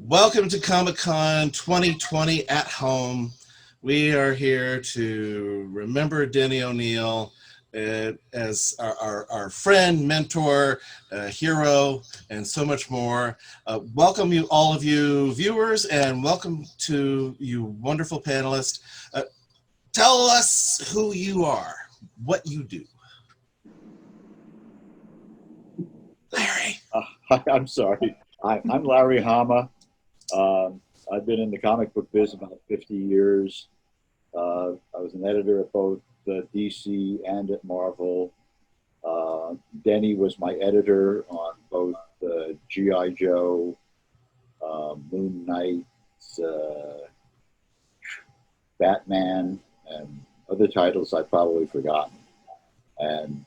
Welcome to Comic-Con 2020 at home. We are here to remember Denny O'Neil as our friend, mentor, hero, and so much more. Welcome you, all of you viewers, and welcome to you wonderful panelists. Tell us who you are, what you do. Larry. I'm sorry. I'm Larry Hama. I've been in the comic book biz about 50 years. I was an editor at both DC and at Marvel. Denny was my editor on both G.I. Joe, Moon Knight, Batman, and other titles I've probably forgotten. And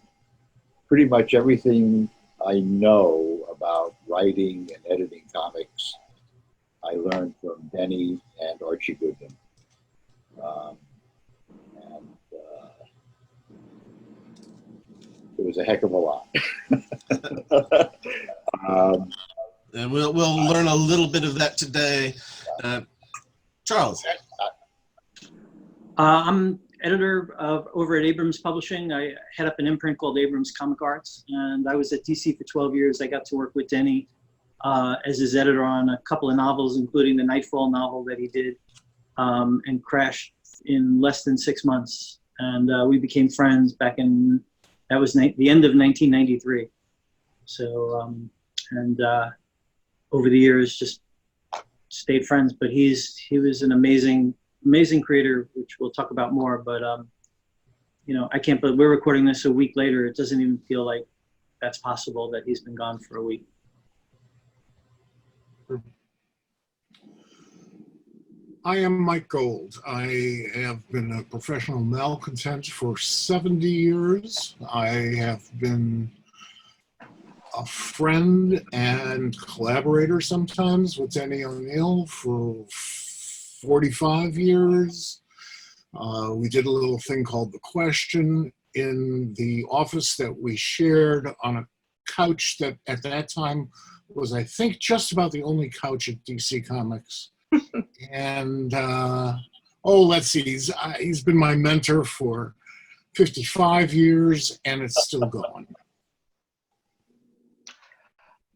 pretty much everything I know about writing and editing comics I learned from Denny and Archie Goodman. It was a heck of a lot. And we'll learn a little bit of that today. Charles. I'm editor over at Abrams Publishing. I head up an imprint called Abrams ComicArts, and I was at DC for 12 years. I got to work with Denny as his editor on a couple of novels, including the Nightfall novel that he did, and crashed in less than 6 months. And we became friends back in, that was the end of 1993. So, over the years, just stayed friends. But he was an amazing creator, which we'll talk about more. But you know, I can't believe we're recording this a week later. It doesn't even feel like that's possible that he's been gone for a week. I am Mike Gold. I have been a professional malcontent for 70 years. I have been a friend and collaborator sometimes with Denny O'Neil for 45 years. We did a little thing called The Question in the office that we shared on a couch that at that time was, I think, just about the only couch at DC Comics. And, let's see, he's been my mentor for 55 years, and it's still going.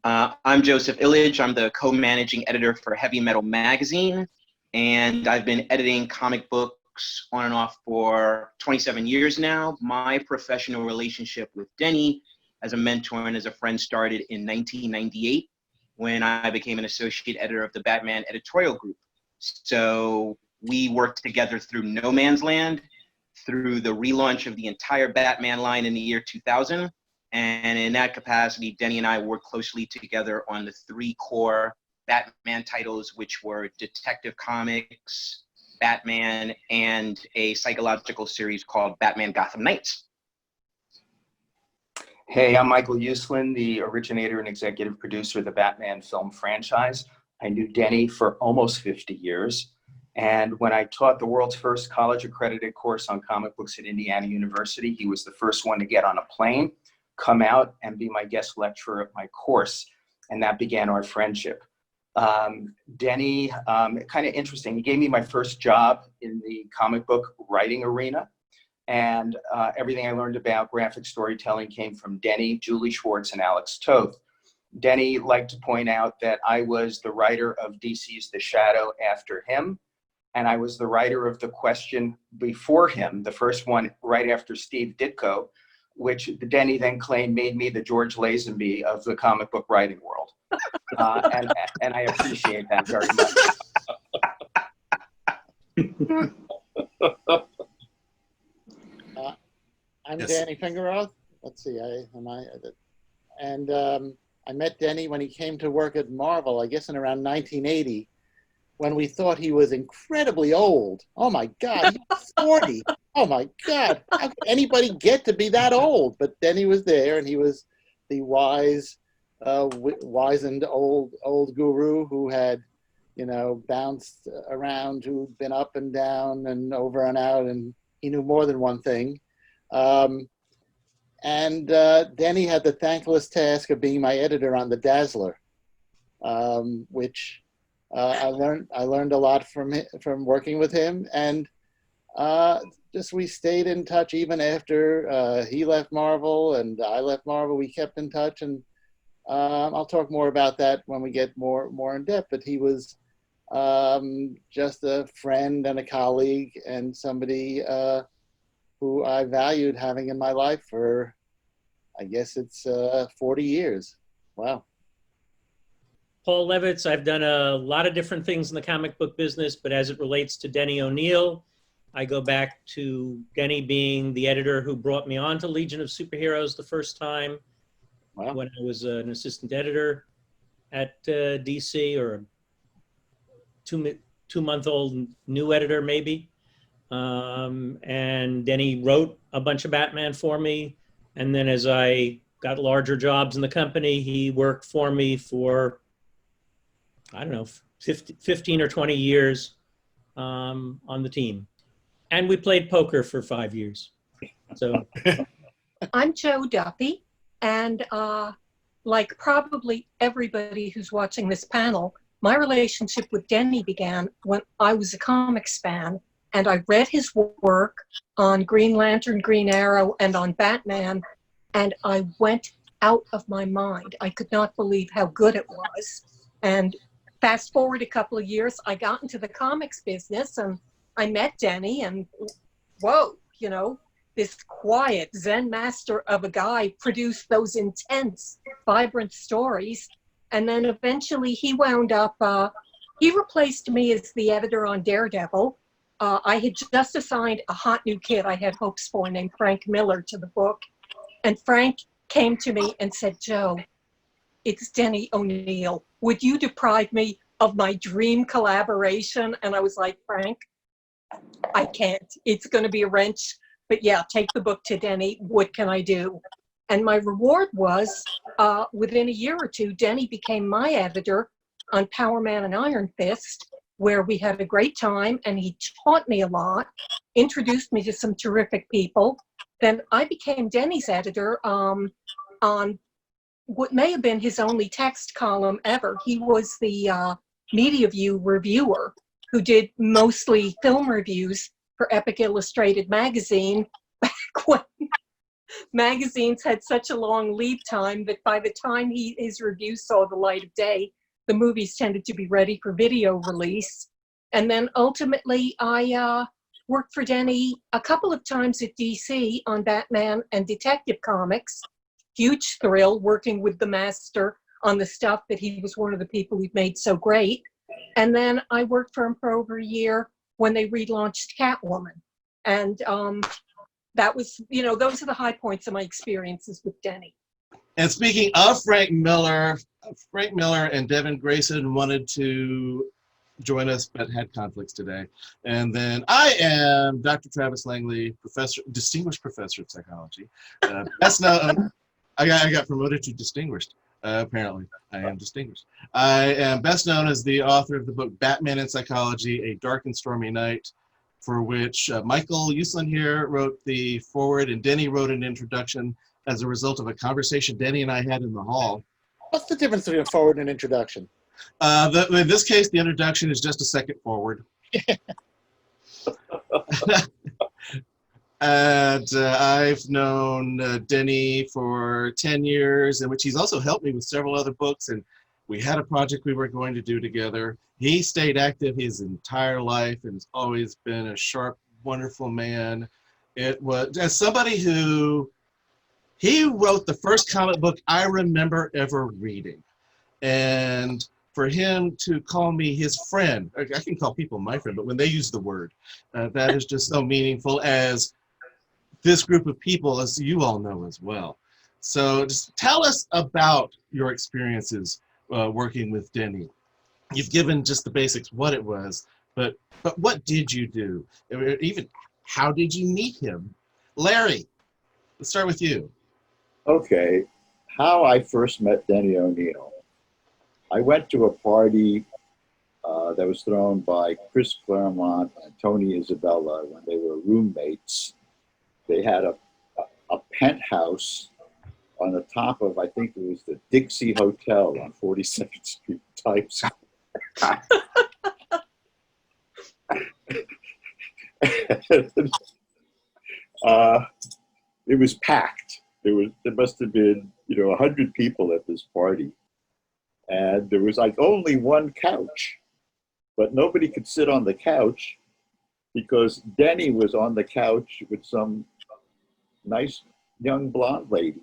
I'm Joseph Illidge. I'm the co-managing editor for Heavy Metal Magazine, and I've been editing comic books on and off for 27 years now. My professional relationship with Denny as a mentor and as a friend started in 1998 when I became an associate editor of the Batman editorial group. So we worked together through No Man's Land, through the relaunch of the entire Batman line in the year 2000. And in that capacity, Denny and I worked closely together on the 3 core Batman titles, which were Detective Comics, Batman, and a psychological series called Batman Gotham Knights. Hey, I'm Michael Uslan, the originator and executive producer of the Batman film franchise. I knew Denny for almost 50 years. And when I taught the world's first college-accredited course on comic books at Indiana University, he was the first one to get on a plane, come out, and be my guest lecturer at my course. And that began our friendship. Denny, kind of interesting, he gave me my first job in the comic book writing arena. And everything I learned about graphic storytelling came from Denny, Julie Schwartz, and Alex Toth. Denny liked to point out that I was the writer of DC's The Shadow after him, and I was the writer of The Question before him, the first one right after Steve Ditko, which Denny then claimed made me the George Lazenby of the comic book writing world. And I appreciate that very much. I'm Yes. Danny Fingeroth. Let's see, I met Denny when he came to work at Marvel, I guess in around 1980, when we thought he was incredibly old. Oh my God, he was 40. Oh my God, how could anybody get to be that old? But Denny was there, and he was the wizened old guru who had, you know, bounced around, who'd been up and down and over and out, and he knew more than one thing. Denny had the thankless task of being my editor on The Dazzler, which I learned a lot from working with him, and just we stayed in touch even after he left Marvel and I left Marvel. We kept in touch, and I'll talk more about that when we get more in depth. But he was just a friend and a colleague and somebody who I valued having in my life for, I guess it's 40 years. Wow. Paul Levitz, I've done a lot of different things in the comic book business, but as it relates to Denny O'Neil, I go back to Denny being the editor who brought me on to Legion of Superheroes the first time. Wow. When I was an assistant editor at DC, or a two-month-old new editor maybe. And Denny wrote a bunch of Batman for me. And then as I got larger jobs in the company, he worked for me for, I don't know, 15 or 20 years on the team. And we played poker for 5 years. So I'm Joe Duffy, and like probably everybody who's watching this panel, my relationship with Denny began when I was a comics fan, and I read his work on Green Lantern, Green Arrow, and on Batman, and I went out of my mind. I could not believe how good it was. And fast forward a couple of years, I got into the comics business, and I met Denny, and whoa, you know, this quiet Zen master of a guy produced those intense, vibrant stories. And then eventually he wound up, he replaced me as the editor on Daredevil. I had just assigned a hot new kid I had hopes for named Frank Miller to the book. And Frank came to me and said, Joe, it's Denny O'Neil. Would you deprive me of my dream collaboration? And I was like, Frank, I can't. It's going to be a wrench. But yeah, take the book to Denny. What can I do? And my reward was, within a year or two, Denny became my editor on Power Man and Iron Fist, where we had a great time, and he taught me a lot, introduced me to some terrific people. Then I became Denny's editor on what may have been his only text column ever. He was the Media View reviewer who did mostly film reviews for Epic Illustrated magazine back when magazines had such a long lead time that by the time his reviews saw the light of day, the movies tended to be ready for video release. And then ultimately I worked for Denny a couple of times at DC on Batman and Detective Comics. Huge thrill working with the master on the stuff that he was one of the people who'd made so great. And then I worked for him for over a year when they relaunched Catwoman. And that was, you know, those are the high points of my experiences with Denny. And speaking of Frank Miller and Devin Grayson wanted to join us, but had conflicts today. And then I am Dr. Travis Langley, distinguished professor of psychology. Best known, I got promoted to distinguished. Apparently, I am distinguished. I am best known as the author of the book Batman in Psychology, A Dark and Stormy Night, for which Michael Uslan here wrote the foreword and Denny wrote an introduction as a result of a conversation Denny and I had in the hall. What's the difference between a forward and introduction? In this case, the introduction is just a second forward. And I've known Denny for 10 years, in which he's also helped me with several other books, and we had a project we were going to do together. He stayed active his entire life and has always been a sharp, wonderful man. It was, as somebody who, he wrote the first comic book I remember ever reading. And for him to call me his friend, I can call people my friend, but when they use the word, that is just so meaningful, as this group of people, as you all know as well. So just tell us about your experiences working with Denny. You've given just the basics, what it was, but what did you do? Even how did you meet him? Larry, let's start with you. Okay, how I first met Denny O'Neil. I went to a party that was thrown by Chris Claremont and Tony Isabella when they were roommates. They had a penthouse on the top of, I think it was the Dixie Hotel on 42nd Street, Types. It was packed. There must have been 100 people at this party, and there was like only one couch, but nobody could sit on the couch because Denny was on the couch with some nice young blonde lady,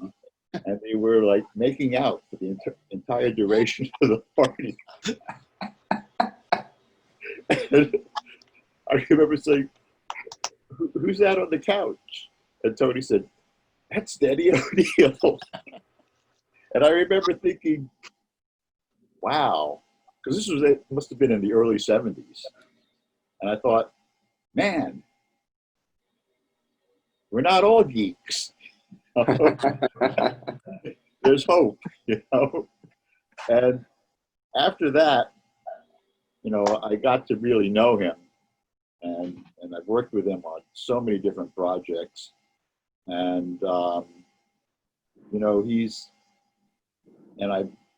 and they were like making out for the entire duration of the party. I remember saying, "Who's that on the couch?" And Tony said, "That's Denny O'Neil." And I remember thinking, wow, because it must have been in the early 70s. And I thought, man, we're not all geeks. There's hope, And after that, I got to really know him. And I've worked with him on so many different projects. And,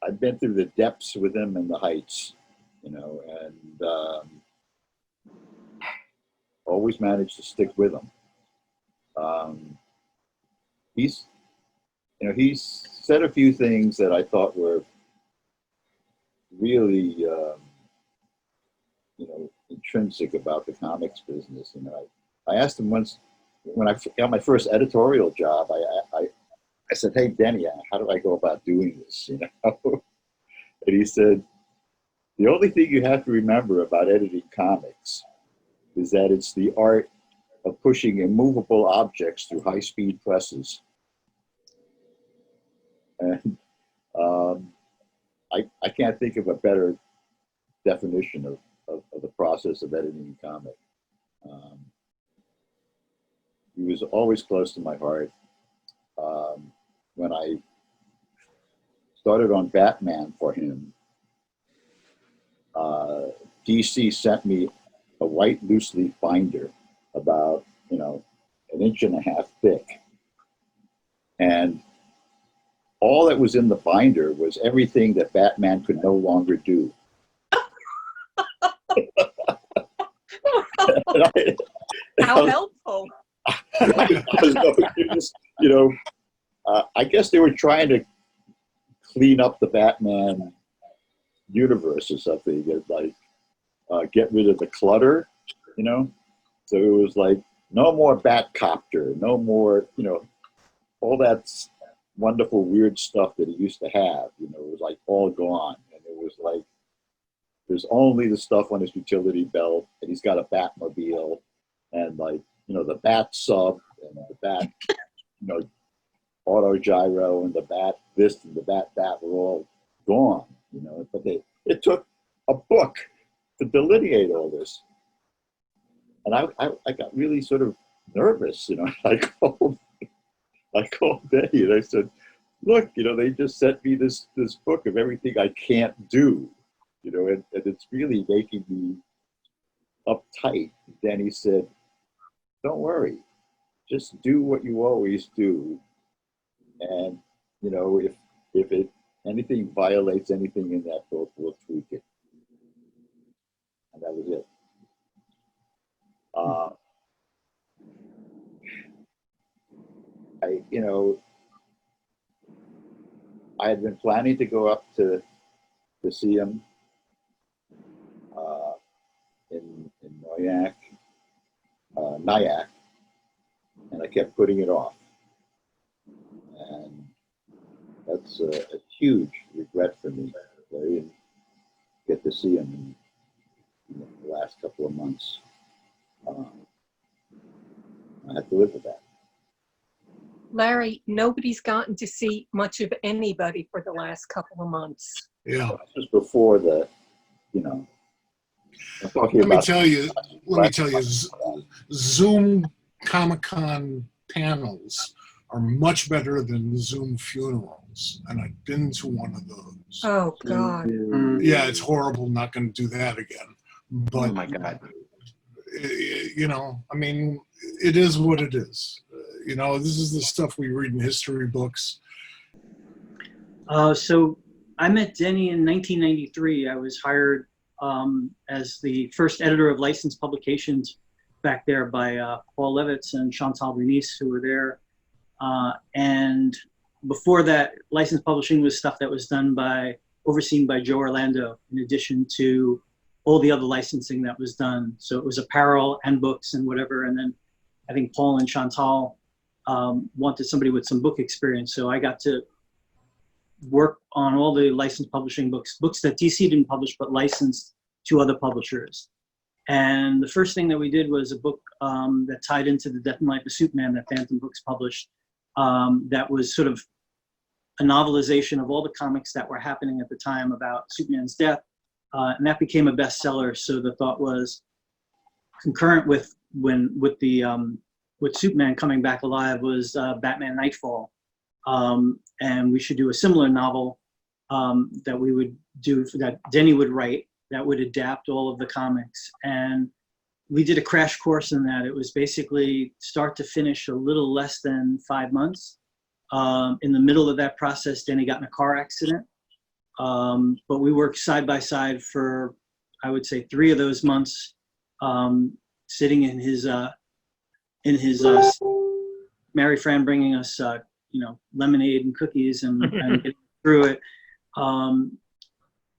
I've been through the depths with him and the heights, and always managed to stick with him. He's said a few things that I thought were really, intrinsic about the comics business. I asked him once when I got my first editorial job, I said, "Hey, Denny, how do I go about doing this?" And he said, "The only thing you have to remember about editing comics is that it's the art of pushing immovable objects through high-speed presses." And I can't think of a better definition of the process of editing a comic. He was always close to my heart. When I started on Batman for him, DC sent me a white loose leaf binder about, 1.5 inches thick. And all that was in the binder was everything that Batman could no longer do. How helpful. I was going through this, I guess they were trying to clean up the Batman universe or something, get rid of the clutter, So it was like, no more Batcopter, no more, all that wonderful, weird stuff that he used to have, it was like all gone. And it was like, there's only the stuff on his utility belt, and he's got a Batmobile, and the Bat sub, and the Bat, auto gyro, and the Bat this and the Bat that were all gone, But it took a book to delineate all this. And I got really sort of nervous, I called Denny and I said, "Look, they just sent me this book of everything I can't do, and it's really making me uptight." Denny said, "Don't worry, just do what you always do. And, if anything violates anything in that book, we'll tweak it." And that was it. I had been planning to go up to see him in Nyack, and I kept putting it off. And that's a huge regret for me. I didn't get to see him in the last couple of months. I have to live with that. Larry, nobody's gotten to see much of anybody for the last couple of months. Yeah. Just before the, I'm talking Let me about. tell you, Zoom Comic-Con panels are much better than Zoom funerals, and I've been to one of those. Oh, God. Yeah, it's horrible. Not going to do that again. But, Oh my God. I mean, it is what it is. This is the stuff we read in history books. So I met Denny in 1993. I was hired as the first editor of licensed publications back there by Paul Levitz and Chantal Bernice, who were there. And before that, licensed publishing was stuff that was done overseen by Joe Orlando, in addition to all the other licensing that was done. So it was apparel and books and whatever. And then I think Paul and Chantal wanted somebody with some book experience. So I got to work on all the licensed publishing books that DC didn't publish, but licensed to other publishers. And the first thing that we did was a book that tied into the Death and Life of Superman that Phantom Books published. That was sort of a novelization of all the comics that were happening at the time about Superman's death. And that became a bestseller. So the thought was, concurrent with Superman coming back alive was Batman Nightfall. And we should do a similar novel that we would do, that Denny would write, that would adapt all of the comics. And we did a crash course in that. It was basically start to finish a little less than 5 months. In the middle of that process, Denny got in a car accident. But we worked side by side for, I would say, 3 of those months, sitting in his Mary Fran bringing us, lemonade and cookies and getting through it.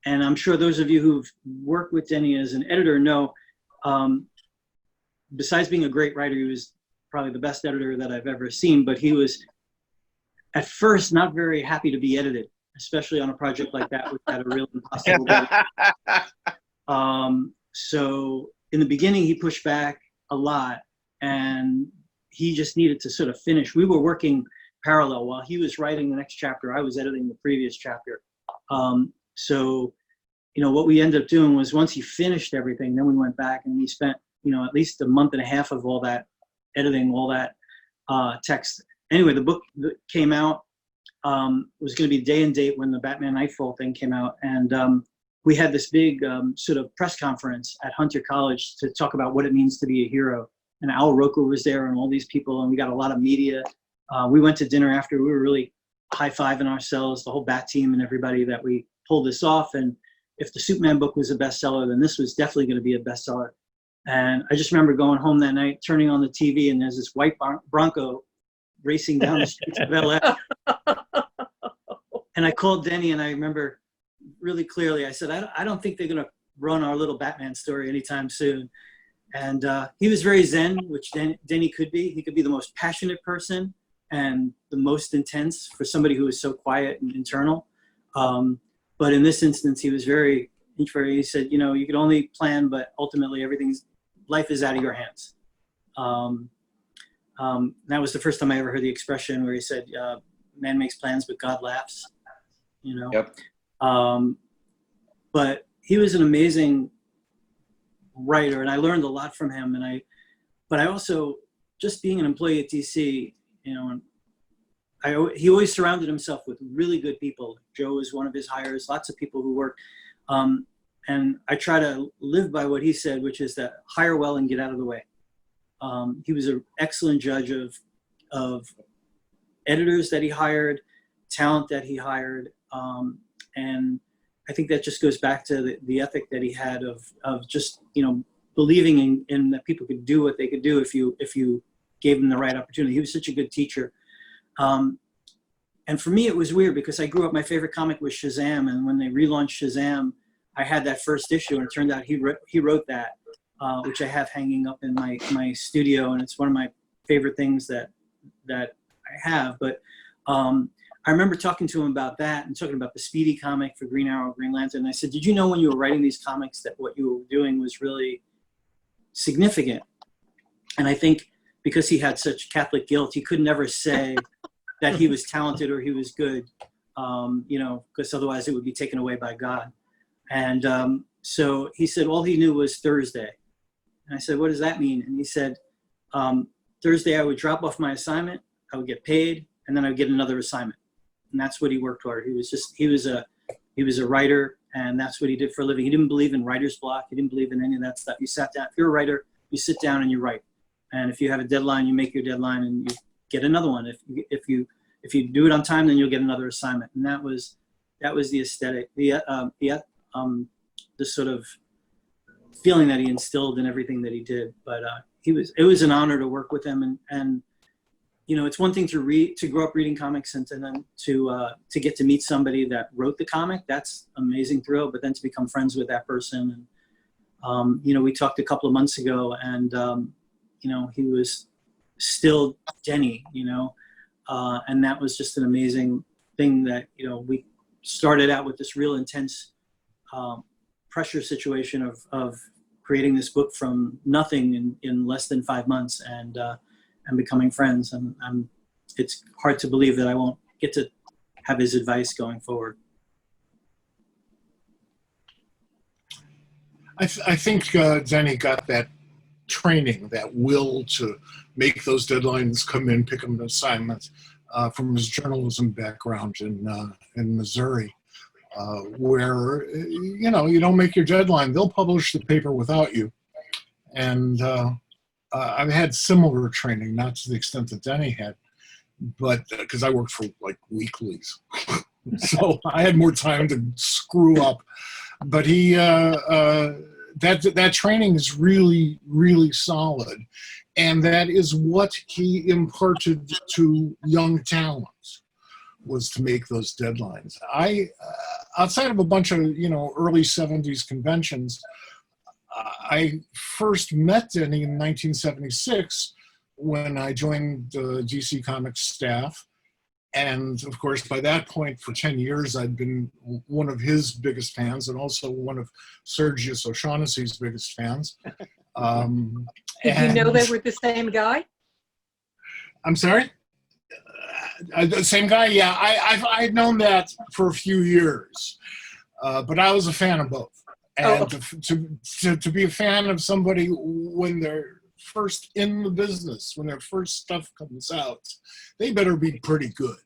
And I'm sure those of you who've worked with Denny as an editor know, besides being a great writer, he was probably the best editor that I've ever seen, but he was at first not very happy to be edited, especially on a project like that, which had a real impossible So in the beginning, he pushed back a lot, and he just needed to sort of finish. We were working parallel. While he was writing the next chapter, I was editing the previous chapter. So, what we ended up doing was, once he finished everything, then we went back and we spent, at least a month and a half of all that editing, all that text. Anyway, the book that came out was going to be day and date when the Batman Nightfall thing came out. And we had this big sort of press conference at Hunter College to talk about what it means to be a hero. And Al Roker was there and all these people, and we got a lot of media. We went to dinner after. We were really high-fiving ourselves, the whole Bat team and everybody, that we pulled this off. And if the Superman book was a bestseller, then this was definitely going to be a bestseller. And I just remember going home that night, turning on the TV, and there's this white Bronco racing down the streets of LA. And I called Denny, and I remember really clearly, I said, I don't think they're going to run our little Batman story anytime soon. And he was very zen, which Denny could be. He could be the most passionate person and the most intense for somebody who is so quiet and internal. But in this instance, he was very introverted. He said, you could only plan, but ultimately life is out of your hands. That was the first time I ever heard the expression where he said, man makes plans, but God laughs, Yep. But he was an amazing writer, and I learned a lot from him. But I also, just being an employee at DC, he always surrounded himself with really good people. Joe was one of his hires, lots of people who worked. And I try to live by what he said, which is that hire well and get out of the way. He was an excellent judge of editors that he hired, talent that he hired. And I think that just goes back to the ethic that he had of just, believing in that people could do what they could do if you gave them the right opportunity. He was such a good teacher. And for me, it was weird because I grew up, my favorite comic was Shazam. And when they relaunched Shazam, I had that first issue, and it turned out he wrote that, which I have hanging up in my studio. And it's one of my favorite things that I have. But I remember talking to him about that and talking about the Speedy comic for Green Arrow, Green Lantern. And I said, did you know when you were writing these comics that what you were doing was really significant? And I think because he had such Catholic guilt, he could never say that he was talented or he was good, because otherwise it would be taken away by God. And so he said all he knew was Thursday. And I said, what does that mean? And he said, Thursday I would drop off my assignment, I would get paid, and then I would get another assignment. And that's what he worked toward. He was a writer, and that's what he did for a living. He didn't believe in writer's block. He didn't believe in any of that stuff. You sat down. If you're a writer, you sit down and you write. And if you have a deadline, you make your deadline and you get another one. If you do it on time, then you'll get another assignment. And that was the aesthetic, the sort of feeling that he instilled in everything that he did. But it was an honor to work with him, and you know, it's one thing to grow up reading comics and then to get to meet somebody that wrote the comic. That's amazing thrill. But then to become friends with that person, and you know, we talked a couple of months ago, and you know, he was still Denny, you know, and that was just an amazing thing that, you know, we started out with this real intense pressure situation of creating this book from nothing in less than 5 months, and becoming friends. And it's hard to believe that I won't get to have his advice going forward. I think Denny got that training, that will to make those deadlines, come in, pick them assignments from his journalism background in Missouri, where, you know, you don't make your deadline, they'll publish the paper without you. And I've had similar training, not to the extent that Denny had, but because I worked for like weeklies. So I had more time to screw up. But he, that training is really, really solid. And that is what he imparted to young talents, was to make those deadlines. Outside of a bunch of, you know, early 70s conventions, I first met Denny in 1976 when I joined the DC Comics staff. And of course, by that point, for 10 years, I'd been one of his biggest fans, and also one of Sergius O'Shaughnessy's biggest fans. Did you know they were the same guy? I'm sorry? The same guy? Yeah, I'd known that for a few years, but I was a fan of both. And to be a fan of somebody when they're first in the business, when their first stuff comes out, they better be pretty good.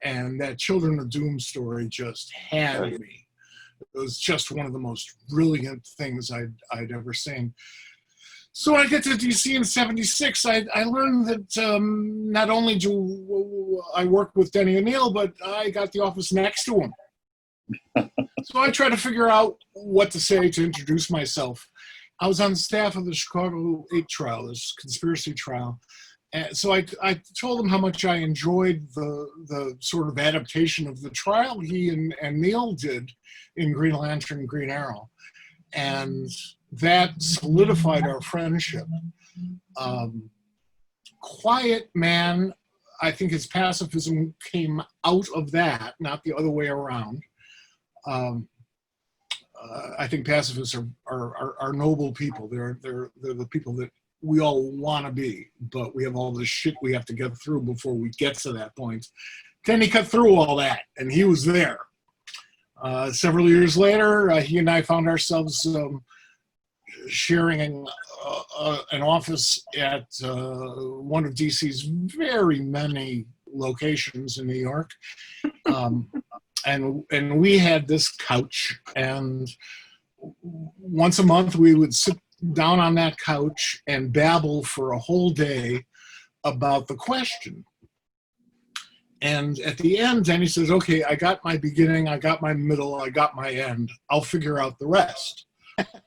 And that Children of Doom story just had me. It was just one of the most brilliant things I'd ever seen. So when I get to DC in '76, I learned that not only do I work with Denny O'Neil, but I got the office next to him. So I tried to figure out what to say to introduce myself. I was on the staff of the Chicago 8 trial, this conspiracy trial. And so I told him how much I enjoyed the sort of adaptation of the trial he and Neal did in Green Lantern and Green Arrow. And that solidified our friendship. Quiet man, I think his pacifism came out of that, not the other way around. I think pacifists are noble people. They're the people that we all want to be, but we have all this shit we have to get through before we get to that point. Then he cut through all that, and he was there. Several years later, he and I found ourselves sharing an office at one of DC's very many locations in New York. And we had this couch, and once a month we would sit down on that couch and babble for a whole day about the question. And at the end, Denny says, okay, I got my beginning, I got my middle, I got my end. I'll figure out the rest.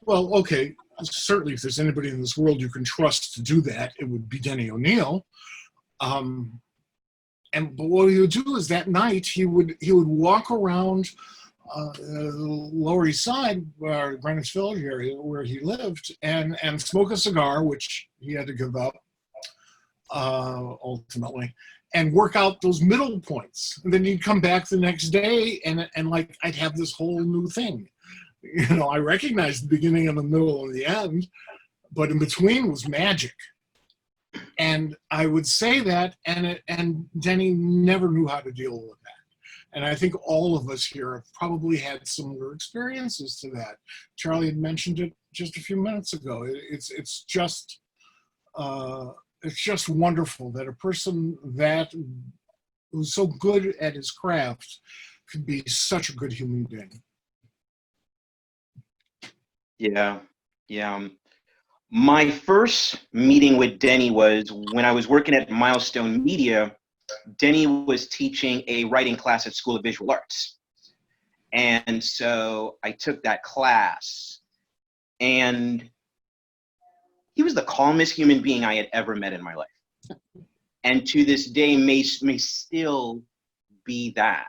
Well, okay, certainly if there's anybody in this world you can trust to do that, it would be Denny O'Neil. But what he would do is that night he would walk around Lower East Side, Greenwich Village area where he lived, and smoke a cigar, which he had to give up ultimately, and work out those middle points. And then he'd come back the next day, and like I'd have this whole new thing. You know, I recognized the beginning and the middle and the end, but in between was magic. And I would say that, and Denny never knew how to deal with that. And I think all of us here have probably had similar experiences to that. Charlie had mentioned it just a few minutes ago. It's just wonderful that a person that who's so good at his craft could be such a good human being. Yeah. My first meeting with Denny was when I was working at Milestone Media. Denny was teaching a writing class at School of Visual Arts. And so I took that class. And he was the calmest human being I had ever met in my life. And to this day may still be that.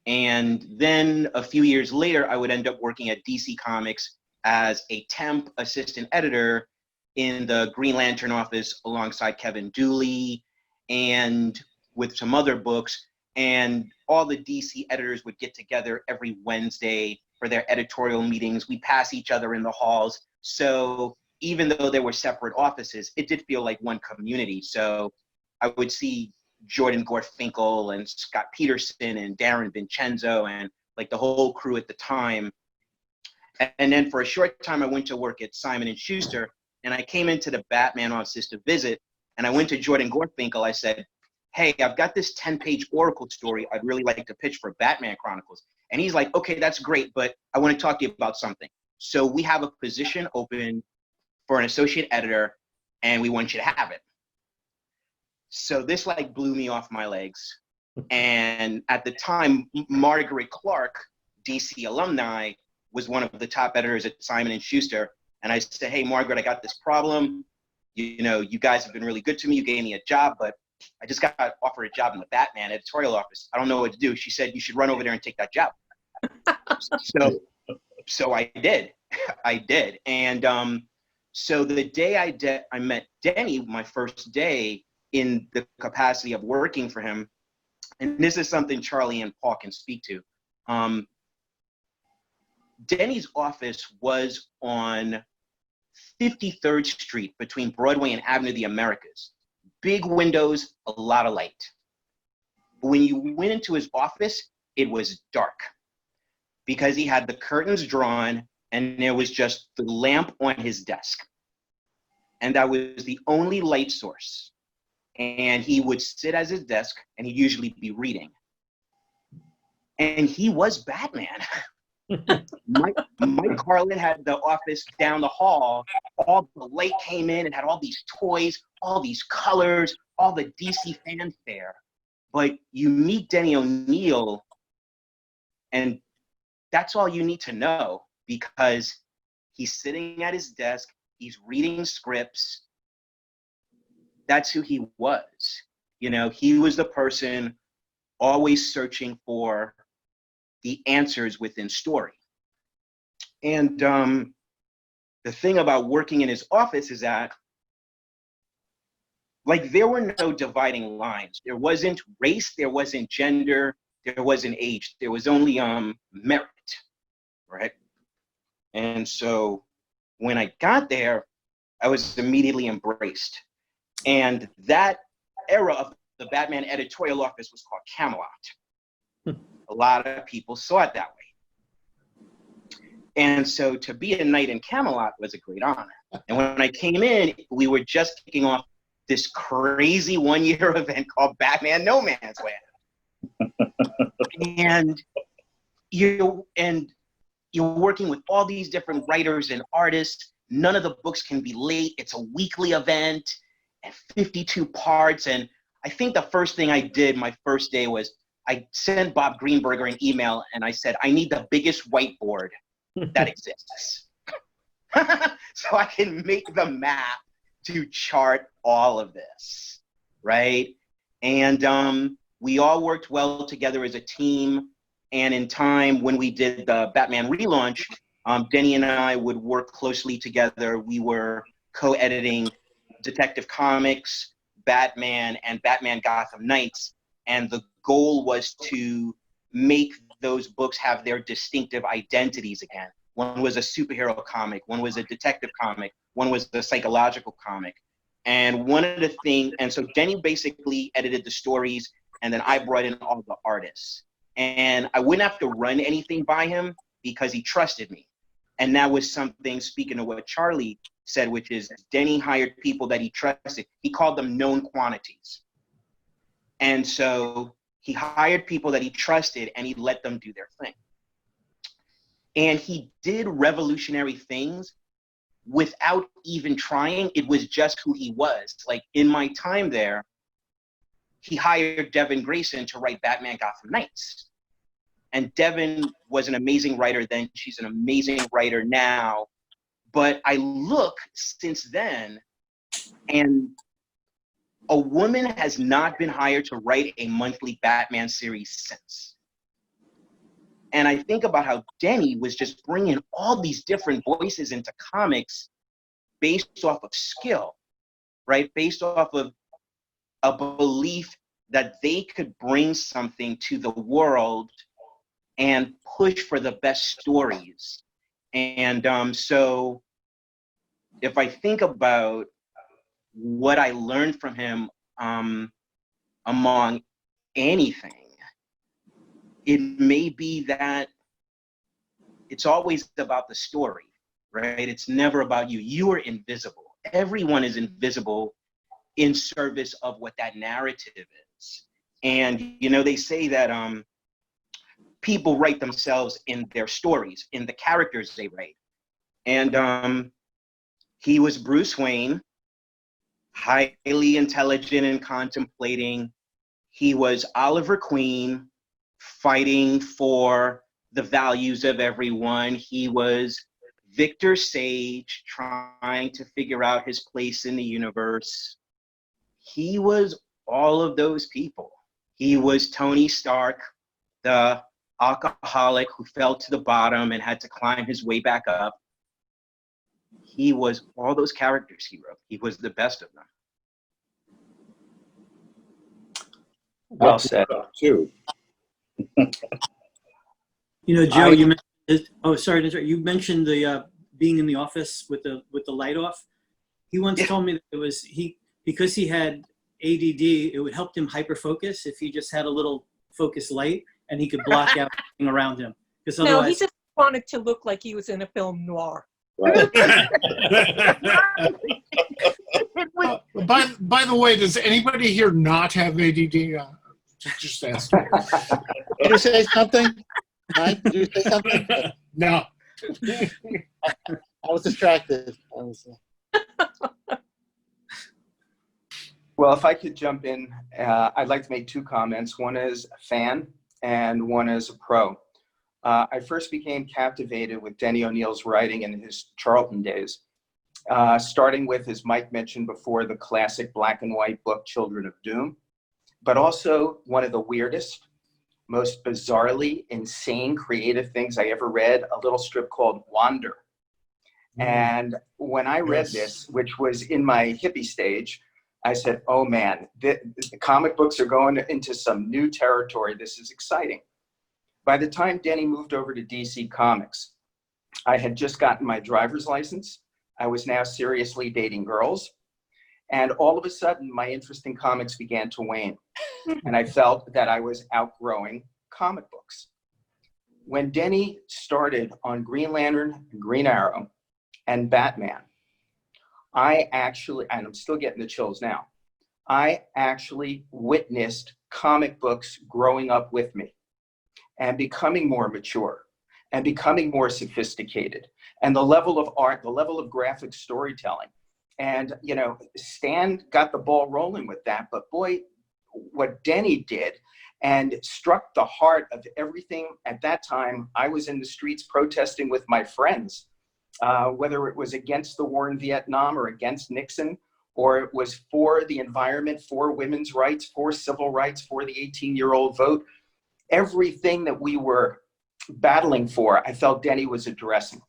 And then a few years later, I would end up working at DC Comics as a temp assistant editor in the Green Lantern office alongside Kevin Dooley and with some other books. And all the DC editors would get together every Wednesday for their editorial meetings. We pass each other in the halls. So even though there were separate offices, it did feel like one community. So I would see Jordan Gorfinkel and Scott Peterson and Darren Vincenzo and like the whole crew at the time. And then for a short time, I went to work at Simon & Schuster, and I came into the Batman office to visit, and I went to Jordan Gorfinkel. I said, hey, I've got this 10-page Oracle story I'd really like to pitch for Batman Chronicles. And he's like, okay, that's great, but I want to talk to you about something. So we have a position open for an associate editor, and we want you to have it. So this like blew me off my legs. And at the time, Margaret Clark, DC alumni, was one of the top editors at Simon & Schuster. And I said, hey, Margaret, I got this problem. You know, you guys have been really good to me. You gave me a job, but I just got offered a job in the Batman editorial office. I don't know what to do. She said, you should run over there and take that job. So I did. I did. And so the day I met Denny, my first day in the capacity of working for him, and this is something Charlie and Paul can speak to. Denny's office was on 53rd Street between Broadway and Avenue of the Americas. Big windows, a lot of light. When you went into his office, it was dark because he had the curtains drawn and there was just the lamp on his desk. And that was the only light source. And he would sit at his desk and he'd usually be reading. And he was Batman. Mike Carlin had the office down the hall. All the light came in and had all these toys, all these colors, all the DC fanfare. But you meet Denny O'Neil, and that's all you need to know, because he's sitting at his desk, he's reading scripts. That's who he was. You know, he was the person always searching for the answers within story. And the thing about working in his office is that, like, there were no dividing lines. There wasn't race, there wasn't gender, there wasn't age. There was only merit, right? And so when I got there, I was immediately embraced. And that era of the Batman editorial office was called Camelot. A lot of people saw it that way. And so to be a knight in Camelot was a great honor. And when I came in, we were just kicking off this crazy one-year event called Batman No Man's Land. And you're working with all these different writers and artists. None of the books can be late. It's a weekly event and 52 parts. And I think the first thing I did my first day was I sent Bob Greenberger an email and I said, I need the biggest whiteboard that exists. So I can make the map to chart all of this, right? And we all worked well together as a team. And in time, when we did the Batman relaunch, Denny and I would work closely together. We were co-editing Detective Comics, Batman, and Batman Gotham Knights. And the goal was to make those books have their distinctive identities again. One was a superhero comic, one was a detective comic, one was the psychological comic. And one of the things, and so Denny basically edited the stories, and then I brought in all the artists. And I wouldn't have to run anything by him because he trusted me. And that was something, speaking of what Charlie said, which is Denny hired people that he trusted. He called them known quantities. And so he hired people that he trusted and he let them do their thing. And he did revolutionary things without even trying. It was just who he was. Like in my time there, he hired Devin Grayson to write Batman Gotham Knights. And Devin was an amazing writer then. She's an amazing writer now. But I look since then, and a woman has not been hired to write a monthly Batman series since. And I think about how Denny was just bringing all these different voices into comics based off of skill, right? Based off of a belief that they could bring something to the world and push for the best stories. And so if I think about what I learned from him among anything, it may be that it's always about the story, right? It's never about you. You are invisible. Everyone is invisible in service of what that narrative is. And, you know, they say that people write themselves in their stories, in the characters they write. And he was Bruce Wayne, highly intelligent and contemplating. He was Oliver Queen, fighting for the values of everyone. He was Victor Sage, trying to figure out his place in the universe. He was all of those people. He was Tony Stark, the alcoholic who fell to the bottom and had to climb his way back up. He was all those characters he wrote. He was the best of them. Well said. Too. You know, Joe, you mentioned, oh, sorry to interrupt. You mentioned the being in the office with the light off. He once told me that it was because he had ADD, it would help him hyper-focus if he just had a little focus light and he could block out everything around him. Because No, otherwise, he just wanted to look like he was in a film noir. Right. By the way, does anybody here not have ADD? Just ask me. Did you say something? Mike, did you say something? No. I was distracted. Well, if I could jump in, I'd like to make two comments. One as a fan and one as a pro. I first became captivated with Denny O'Neil's writing in his Charlton days, starting with, as Mike mentioned before, the classic black and white book, Children of Doom, but also one of the weirdest, most bizarrely insane creative things I ever read, a little strip called Wander. And when I read this, which was in my hippie stage, I said, oh man, the comic books are going into some new territory. This is exciting. By the time Denny moved over to DC Comics, I had just gotten my driver's license. I was now seriously dating girls. And all of a sudden, my interest in comics began to wane. And I felt that I was outgrowing comic books. When Denny started on Green Lantern, Green Arrow, and Batman, I actually, and I'm still getting the chills now, I actually witnessed comic books growing up with me and becoming more mature and becoming more sophisticated. And the level of art, the level of graphic storytelling. And, you know, Stan got the ball rolling with that, but boy, what Denny did and struck the heart of everything. At that time, I was in the streets protesting with my friends, whether it was against the war in Vietnam or against Nixon, or it was for the environment, for women's rights, for civil rights, for the 18-year-old vote. Everything that we were battling for, I felt Denny was addressing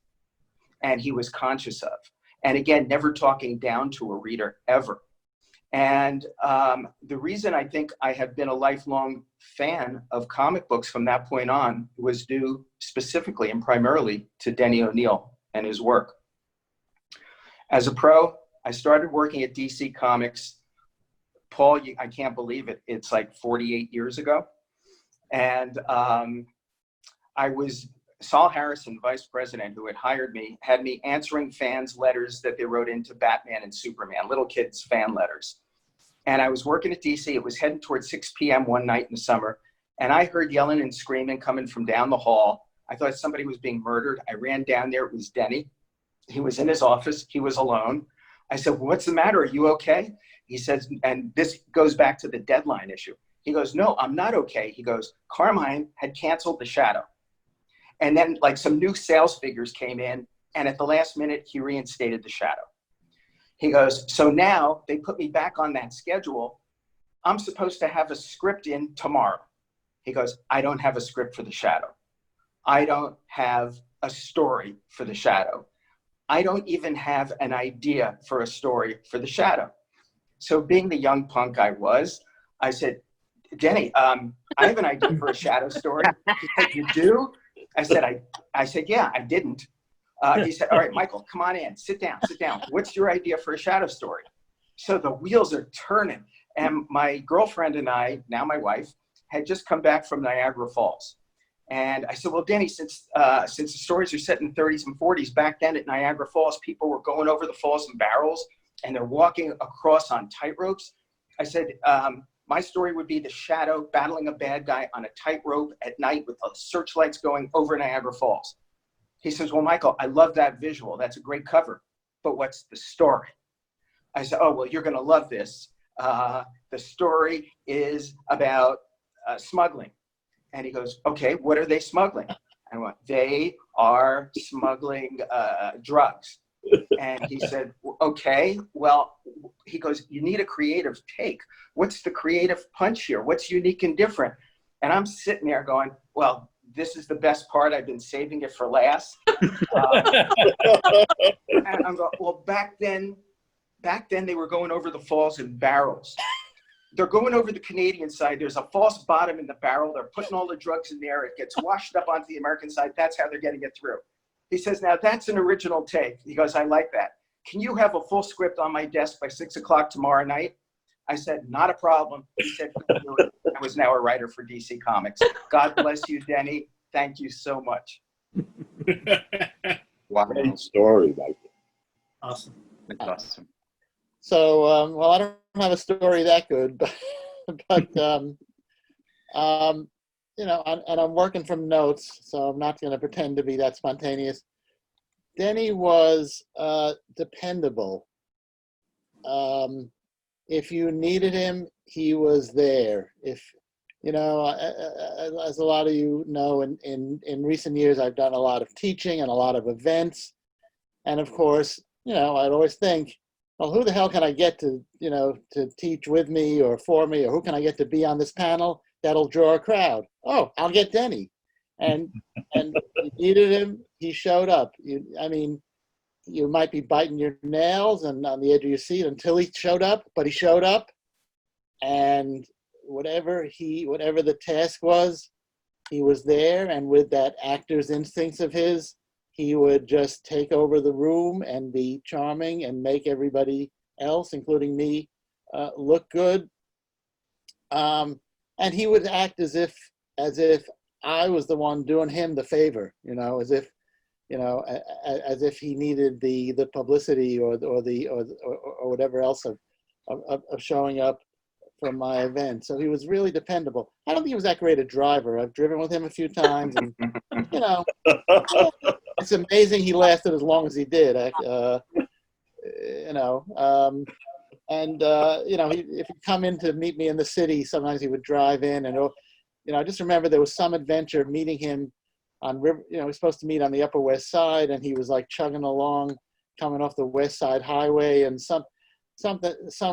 and he was conscious of. And again, never talking down to a reader ever. And the reason I think I have been a lifelong fan of comic books from that point on was due specifically and primarily to Denny O'Neil and his work. As a pro, I started working at DC Comics. Paul, I can't believe it. It's like 48 years ago. And I was Saul Harrison, vice president, who had hired me, had me answering fans' letters that they wrote into Batman and Superman, little kids' fan letters. And I was working at DC. It was heading towards 6 p.m. one night in the summer. And I heard yelling and screaming coming from down the hall. I thought somebody was being murdered. I ran down there. It was Denny. He was in his office. He was alone. I said, well, what's the matter? Are you okay? He says, and this goes back to the deadline issue. He goes, no, I'm not okay. He goes, Carmine had canceled The Shadow. And then like some new sales figures came in. And at the last minute, he reinstated the shadow. He goes, so now they put me back on that schedule. I'm supposed to have a script in tomorrow. He goes, I don't have a script for the shadow. I don't have a story for the shadow. I don't even have an idea for a story for the shadow. So being the young punk I was, I said, Denny, I have an idea for a shadow story. He said, you do? I said, yeah, I didn't. He said, all right, Michael, come on in, sit down. What's your idea for a shadow story? So the wheels are turning. And my girlfriend and I, now my wife, had just come back from Niagara Falls. And I said, well, Denny, since the stories are set in the 30s and 40s, back then at Niagara Falls, people were going over the falls in barrels and they're walking across on tightropes. I said, my story would be the shadow battling a bad guy on a tightrope at night with the searchlights going over Niagara Falls. He says, well, Michael, I love that visual. That's a great cover. But what's the story? I said, oh, well, you're going to love this. The story is about smuggling. And he goes, okay, what are they smuggling? I went, they are smuggling drugs. And he said, okay, well, he goes, you need a creative take. What's the creative punch here? What's unique and different? And I'm sitting there going, well, this is the best part. I've been saving it for last. And I'm going, well, back then they were going over the falls in barrels. They're going over the Canadian side. There's a false bottom in the barrel. They're putting all the drugs in there. It gets washed up onto the American side. That's how they're getting it through. He says, now that's an original take. He goes, I like that. Can you have a full script on my desk by 6 o'clock tomorrow night? I said, not a problem. He said, I was now a writer for DC Comics. God bless you, Denny. Thank you so much. Wow. Great story, Michael. Awesome. That's awesome. So, well, I don't have a story that good, but you know, and I'm working from notes, so I'm not going to pretend to be that spontaneous. Denny was dependable. If you needed him, he was there. If, you know, as a lot of you know, in recent years, I've done a lot of teaching and a lot of events. And of course, you know, I'd always think, well, who the hell can I get to, you know, to teach with me or for me, or who can I get to be on this panel that'll draw a crowd? Oh, I'll get Denny. And you needed him, he showed up. I mean, you might be biting your nails and on the edge of your seat until he showed up, but he showed up, and whatever the task was, he was there, and with that actor's instincts of his, he would just take over the room and be charming and make everybody else, including me, look good. And he would act as if I was the one doing him the favor, you know, as if, you know, as if he needed the publicity or whatever else of showing up for my event. So he was really dependable. I don't think he was that great a driver. I've driven with him a few times, and you know, it's amazing he lasted as long as he did. You know, you know, if he'd come in to meet me in the city, sometimes he would drive in, and you know, I just remember there was some adventure meeting him on River. You know, we were supposed to meet on the Upper West Side, and he was like chugging along, coming off the West Side Highway, and some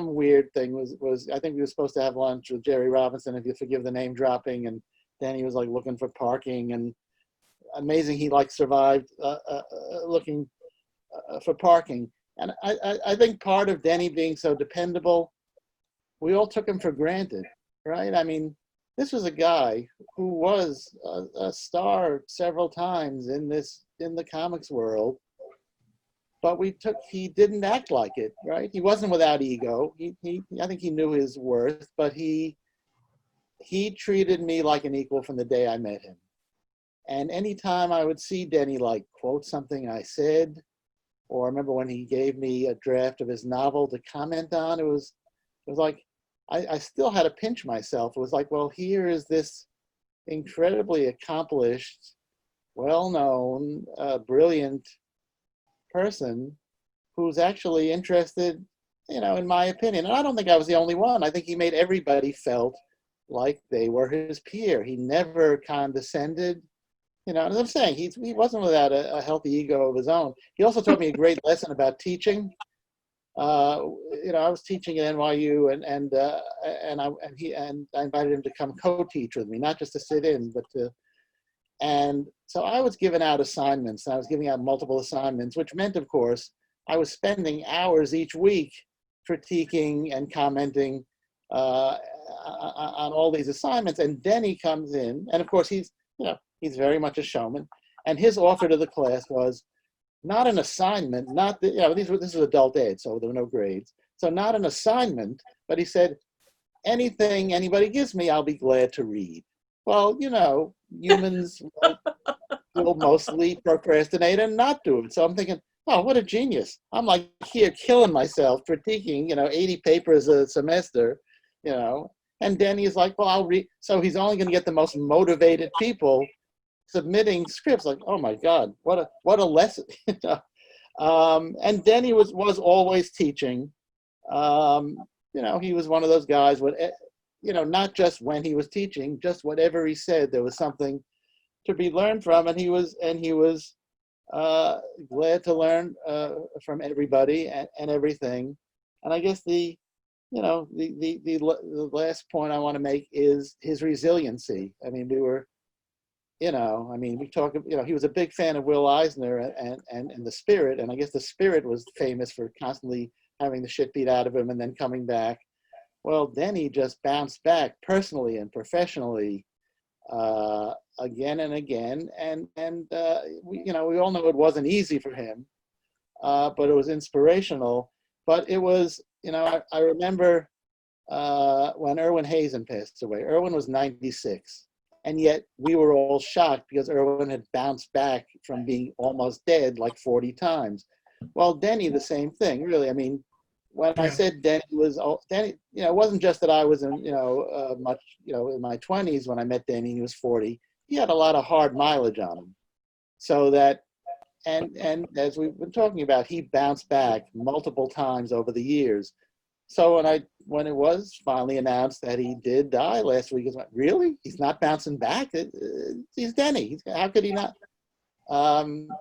weird thing was I think we were supposed to have lunch with Jerry Robinson, if you forgive the name dropping, and then he was like looking for parking, and amazing he like survived looking for parking. And I think part of Denny being so dependable, we all took him for granted, right? I mean, this was a guy who was a star several times in the comics world, but he didn't act like it, right? He wasn't without ego. I think he knew his worth, but he treated me like an equal from the day I met him. And anytime I would see Denny like quote something I said, or I remember when he gave me a draft of his novel to comment on, it was like, I still had to pinch myself. It was like, well, here is this incredibly accomplished, well-known, brilliant person who's actually interested, you know, in my opinion. And I don't think I was the only one. I think he made everybody felt like they were his peer. He never condescended. You know, as I'm saying, he wasn't without a healthy ego of his own. He also taught me a great lesson about teaching. You know, I was teaching at NYU, and I invited him to come co-teach with me, not just to sit in, but to. And so I was giving out assignments. And I was giving out multiple assignments, which meant, of course, I was spending hours each week critiquing and commenting on all these assignments. And Denny comes in, and of course he's very much a showman. And his offer to the class was not an assignment, not the, this was adult ed, so there were no grades. So not an assignment, but he said, anything anybody gives me, I'll be glad to read. Well, you know, humans will mostly procrastinate and not do it. So I'm thinking, oh, what a genius. I'm like here killing myself critiquing, 80 papers a semester, and Denny is like, well, I'll read. So he's only going to get the most motivated people submitting scripts. Like, oh my God, what a lesson. And Denny was always teaching. He was one of those guys with, not just when he was teaching, just whatever he said, there was something to be learned from. And he was glad to learn from everybody and everything. And I guess the last point I want to make is his resiliency. I mean, we talk, he was a big fan of Will Eisner and The Spirit. And I guess The Spirit was famous for constantly having the shit beat out of him and then coming back. Well, Denny just bounced back personally and professionally again and again. And we all know it wasn't easy for him, but it was inspirational. But it was, I remember when Irwin Hazen passed away. Irwin was 96. And yet we were all shocked because Irwin had bounced back from being almost dead like 40 times. Well, Denny, the same thing, really. I mean, when I said Denny, it wasn't just that I was in, in my 20s when I met Denny, he was 40. He had a lot of hard mileage on him. So that, and as we've been talking about, he bounced back multiple times over the years. So when it was finally announced that he did die last week, I was like, really? He's not bouncing back? He's Denny. How could he not?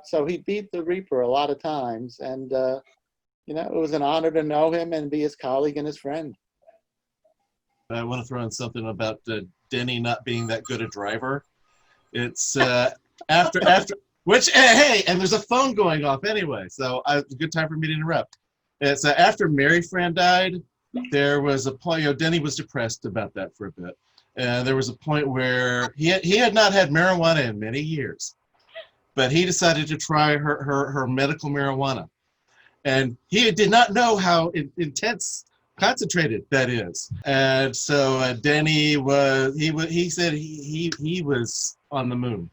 So he beat the Reaper a lot of times. And, it was an honor to know him and be his colleague and his friend. I want to throw in something about Denny not being that good a driver. It's after, which, hey, and there's a phone going off anyway. So it's a good time for me to interrupt. It's after Mary Fran died, there was a point, Denny was depressed about that for a bit. There was a point where he had not had marijuana in many years, but he decided to try her medical marijuana. And he did not know how intense, concentrated that is. And so Denny he said he was on the moon.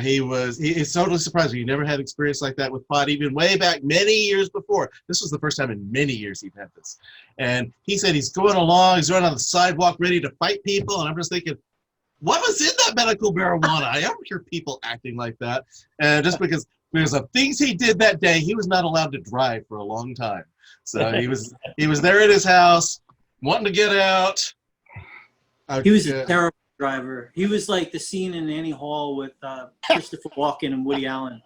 He's totally surprised. He never had experience like that with pot, even way back many years before. This was the first time in many years he'd had this. And he said he's going along, he's running on the sidewalk ready to fight people. And I'm just thinking, what was in that medical marijuana? I don't hear people acting like that. And just because of things he did that day, he was not allowed to drive for a long time. So he was there at his house, wanting to get out. He was a terrible driver. He was like the scene in Annie Hall with Christopher Walken and Woody Allen.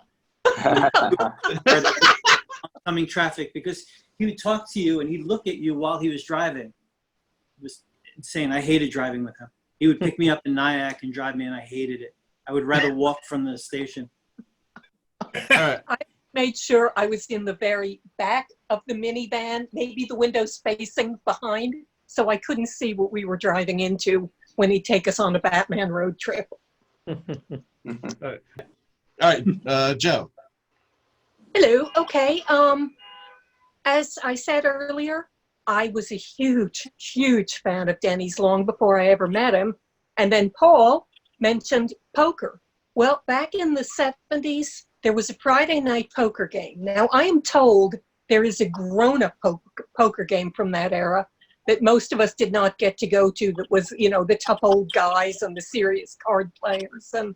Oncoming traffic, because he would talk to you and he'd look at you while he was driving. It was insane. I hated driving with him. He would pick me up in Nyack and drive me, and I hated it. I would rather walk from the station. All right. I made sure I was in the very back of the minivan, maybe the windows facing behind, so I couldn't see what we were driving into when he'd take us on a Batman road trip. All right, Joe. Hello. Okay. As I said earlier, I was a huge, huge fan of Denny's long before I ever met him. And then Paul mentioned poker. Well, back in the 70s, there was a Friday night poker game. Now, I am told there is a grown-up poker game from that era that most of us did not get to go to, that was, the tough old guys and the serious card players. And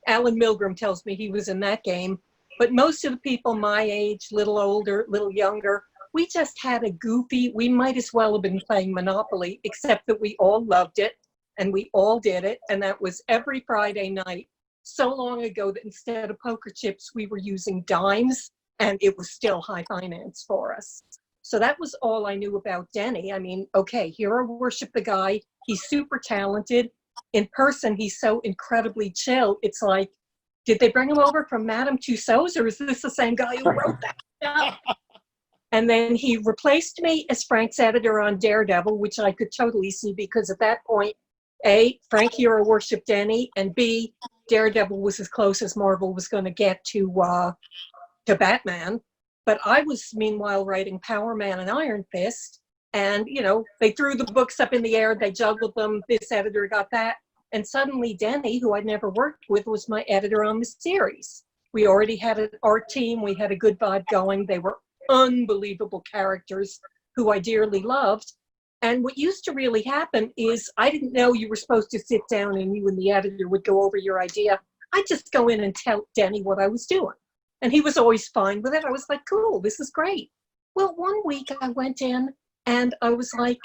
Alan Milgram tells me he was in that game. But most of the people my age, little older, little younger, we just had a goofy, we might as well have been playing Monopoly, except that we all loved it and we all did it. And that was every Friday night so long ago that instead of poker chips, we were using dimes, and it was still high finance for us. So that was all I knew about Denny. I mean, okay, hero worship the guy. He's super talented. In person, he's so incredibly chill. It's like, did they bring him over from Madame Tussauds, or is this the same guy who wrote that stuff? And then he replaced me as Frank's editor on Daredevil, which I could totally see, because at that point, A, Frank hero worshipped Denny, and B, Daredevil was as close as Marvel was going to get to Batman. But I was meanwhile writing Power Man and Iron Fist, and they threw the books up in the air, they juggled them, this editor got that, and suddenly Denny, who I'd never worked with, was my editor on the series. We already had an art team, we had a good vibe going, they were unbelievable characters who I dearly loved. And what used to really happen is I didn't know you were supposed to sit down and you and the editor would go over your idea. I'd just go in and tell Denny what I was doing. And he was always fine with it. I was like, cool, this is great. Well, one week I went in and I was like,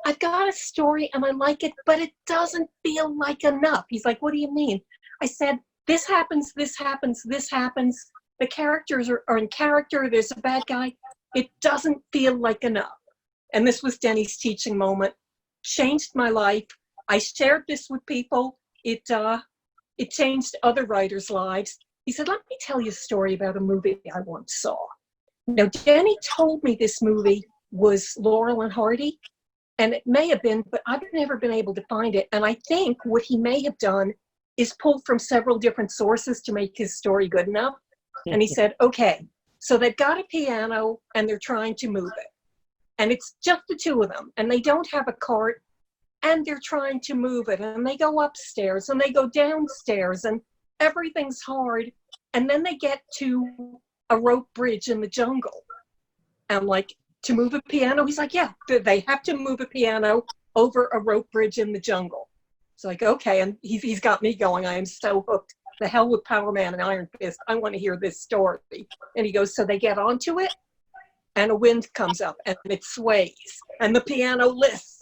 I've got a story and I like it, but it doesn't feel like enough. He's like, what do you mean? I said, this happens, this happens, this happens. The characters are in character. There's a bad guy. It doesn't feel like enough. And this was Denny's teaching moment. Changed my life. I shared this with people. It changed other writers' lives. He said, let me tell you a story about a movie I once saw. Now, Denny told me this movie was Laurel and Hardy, and it may have been, but I've never been able to find it. And I think what he may have done is pulled from several different sources to make his story good enough. And he said, okay, so they've got a piano and they're trying to move it. And it's just the two of them, and they don't have a cart, and they're trying to move it, and they go upstairs and they go downstairs, and everything's hard. And then they get to a rope bridge in the jungle. And like, to move a piano? He's like, yeah, they have to move a piano over a rope bridge in the jungle. It's like, okay, and he's got me going. I am so hooked. The hell with Power Man and Iron Fist. I want to hear this story. And he goes, so they get onto it, and a wind comes up, and it sways, and the piano lifts,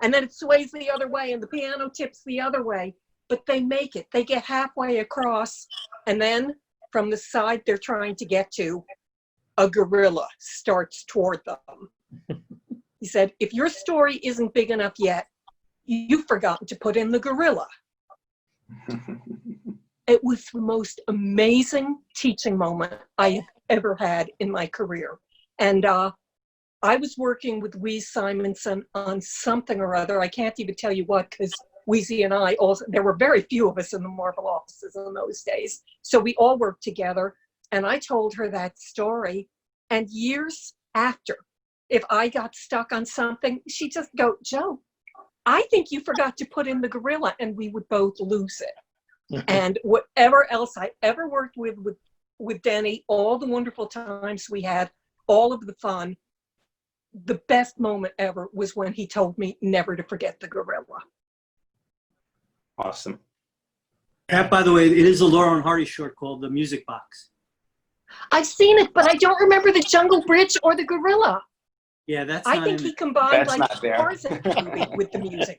and then it sways the other way, and the piano tips the other way. But they make it. They get halfway across, and then from the side they're trying to get to, a gorilla starts toward them. He said, if your story isn't big enough yet, you've forgotten to put in the gorilla. It was the most amazing teaching moment I have ever had in my career. And I was working with Wheeze Simonson on something or other. I can't even tell you what, because Wheezy and I also, there were very few of us in the Marvel offices in those days. So we all worked together. And I told her that story. And years after, if I got stuck on something, she'd just go, Joe, I think you forgot to put in the gorilla, and we would both lose it. And whatever else I ever worked with Denny, all the wonderful times we had, all of the fun, the best moment ever was when he told me never to forget the gorilla. Awesome. By the way, it is a Laurel and Hardy short called The Music Box. I've seen it, but I don't remember the Jungle Bridge or the gorilla. Yeah, that's I think he combined That's like not there. Tarzan movie with the music.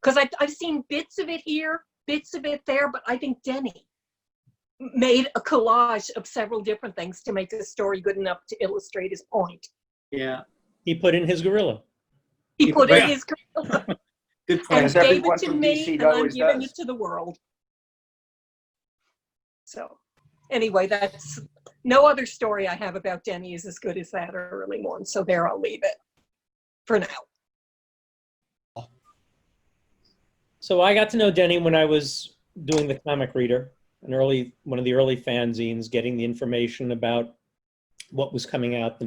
Because I've seen bits of it here, bits of it there, but I think Denny made a collage of several different things to make the story good enough to illustrate his point. Yeah. He put in his gorilla. He put in his gorilla Good and point. As gave everyone it to from me, DC and I'm always giving does. it to the world. So anyway, that's no other story I have about Denny is as good as that early one. So there, I'll leave it for now. So I got to know Denny when I was doing the Comic Reader, one of the early fanzines, getting the information about what was coming out the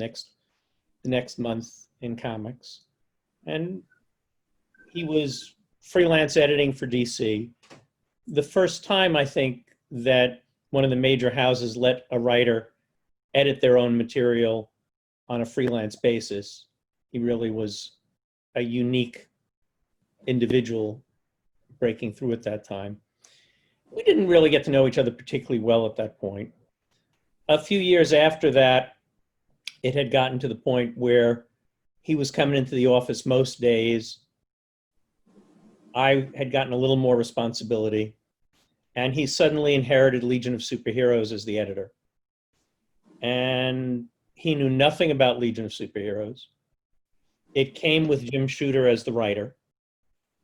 next month in comics. And he was freelance editing for DC. The first time, I think, that one of the major houses let a writer edit their own material on a freelance basis. He really was a unique individual breaking through at that time. We didn't really get to know each other particularly well at that point. A few years after that, it had gotten to the point where he was coming into the office most days, I had gotten a little more responsibility, and he suddenly inherited Legion of Superheroes as the editor. And he knew nothing about Legion of Superheroes. It came with Jim Shooter as the writer.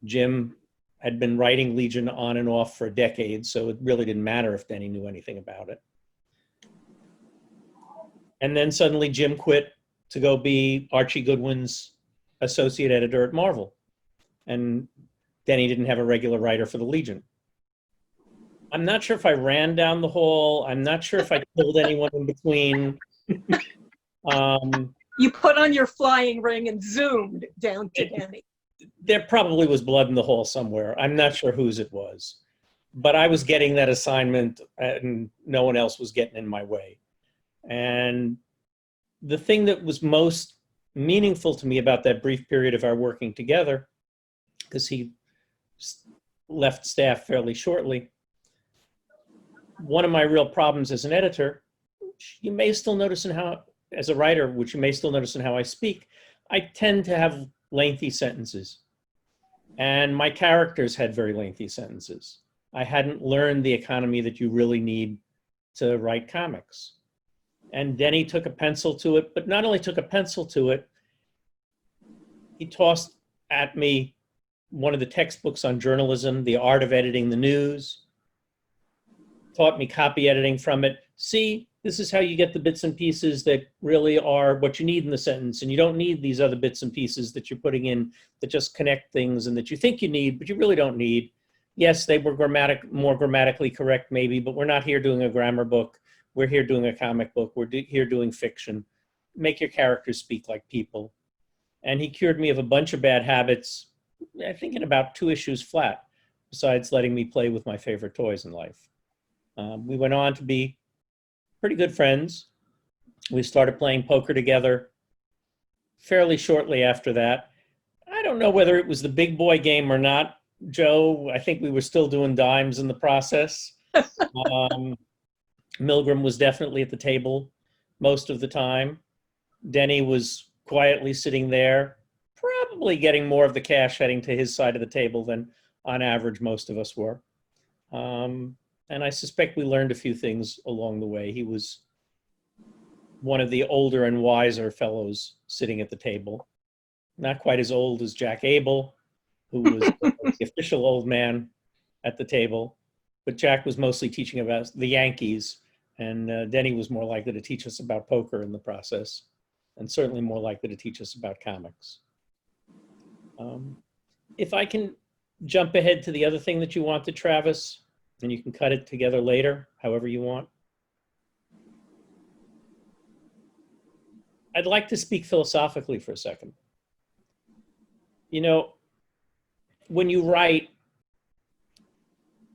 Jim had been writing Legion on and off for a decade, so it really didn't matter if Denny knew anything about it. And then suddenly Jim quit to go be Archie Goodwin's associate editor at Marvel. And Denny didn't have a regular writer for the Legion. I'm not sure if I ran down the hall. I'm not sure if I killed anyone in between. You put on your flying ring and zoomed down to Denny. There probably was blood in the hall somewhere. I'm not sure whose it was. But I was getting that assignment and no one else was getting in my way. And the thing that was most meaningful to me about that brief period of our working together, because he left staff fairly shortly, one of my real problems as an editor, you may still notice in how, as a writer, which you may still notice in how I speak, I tend to have lengthy sentences. And my characters had very lengthy sentences. I hadn't learned the economy that you really need to write comics. And Denny took a pencil to it, but not only took a pencil to it, he tossed at me one of the textbooks on journalism, The Art of Editing the News, taught me copy editing from it. See, this is how you get the bits and pieces that really are what you need in the sentence, and you don't need these other bits and pieces that you're putting in that just connect things and that you think you need, but you really don't need. Yes, they were more grammatically correct maybe, but we're not here doing a grammar book. We're here doing a comic book. We're here doing fiction. Make your characters speak like people. And he cured me of a bunch of bad habits, I think in about 2 issues flat, besides letting me play with my favorite toys in life. We went on to be pretty good friends. We started playing poker together fairly shortly after that. I don't know whether it was the big boy game or not, Joe. I think we were still doing dimes in the process. Milgram was definitely at the table most of the time. Denny was quietly sitting there, probably getting more of the cash heading to his side of the table than on average most of us were. And I suspect we learned a few things along the way. He was one of the older and wiser fellows sitting at the table. Not quite as old as Jack Abel, who was the official old man at the table. But Jack was mostly teaching about the Yankees, and Denny was more likely to teach us about poker in the process, and certainly more likely to teach us about comics. If I can jump ahead to the other thing that you wanted, Travis, and you can cut it together later, however you want. I'd like to speak philosophically for a second. You know, when you write,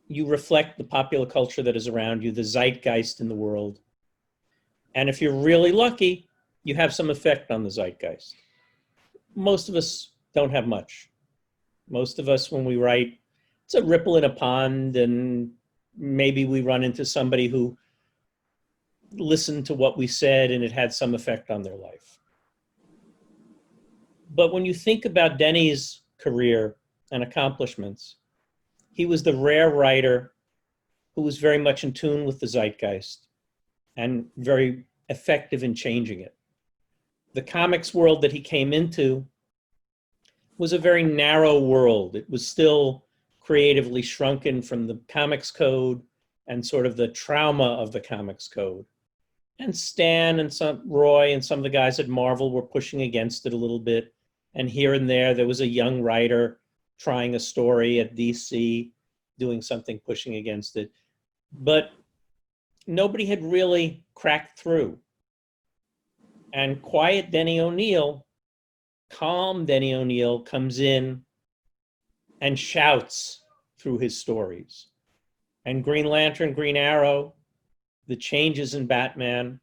you reflect the popular culture that is around you, the zeitgeist in the world. And if you're really lucky, you have some effect on the zeitgeist. Most of us don't have much. Most of us, when we write, it's a ripple in a pond, and maybe we run into somebody who listened to what we said and it had some effect on their life. But when you think about Denny's career and accomplishments, he was the rare writer who was very much in tune with the zeitgeist and very effective in changing it. The comics world that he came into was a very narrow world. It was still creatively shrunken from the comics code and sort of the trauma of the comics code. And Stan and Roy and some of the guys at Marvel were pushing against it a little bit. And here and there was a young writer trying a story at DC, doing something pushing against it. But nobody had really cracked through. And quiet Denny O'Neil, calm Denny O'Neil comes in and shouts through his stories. And Green Lantern, Green Arrow, the changes in Batman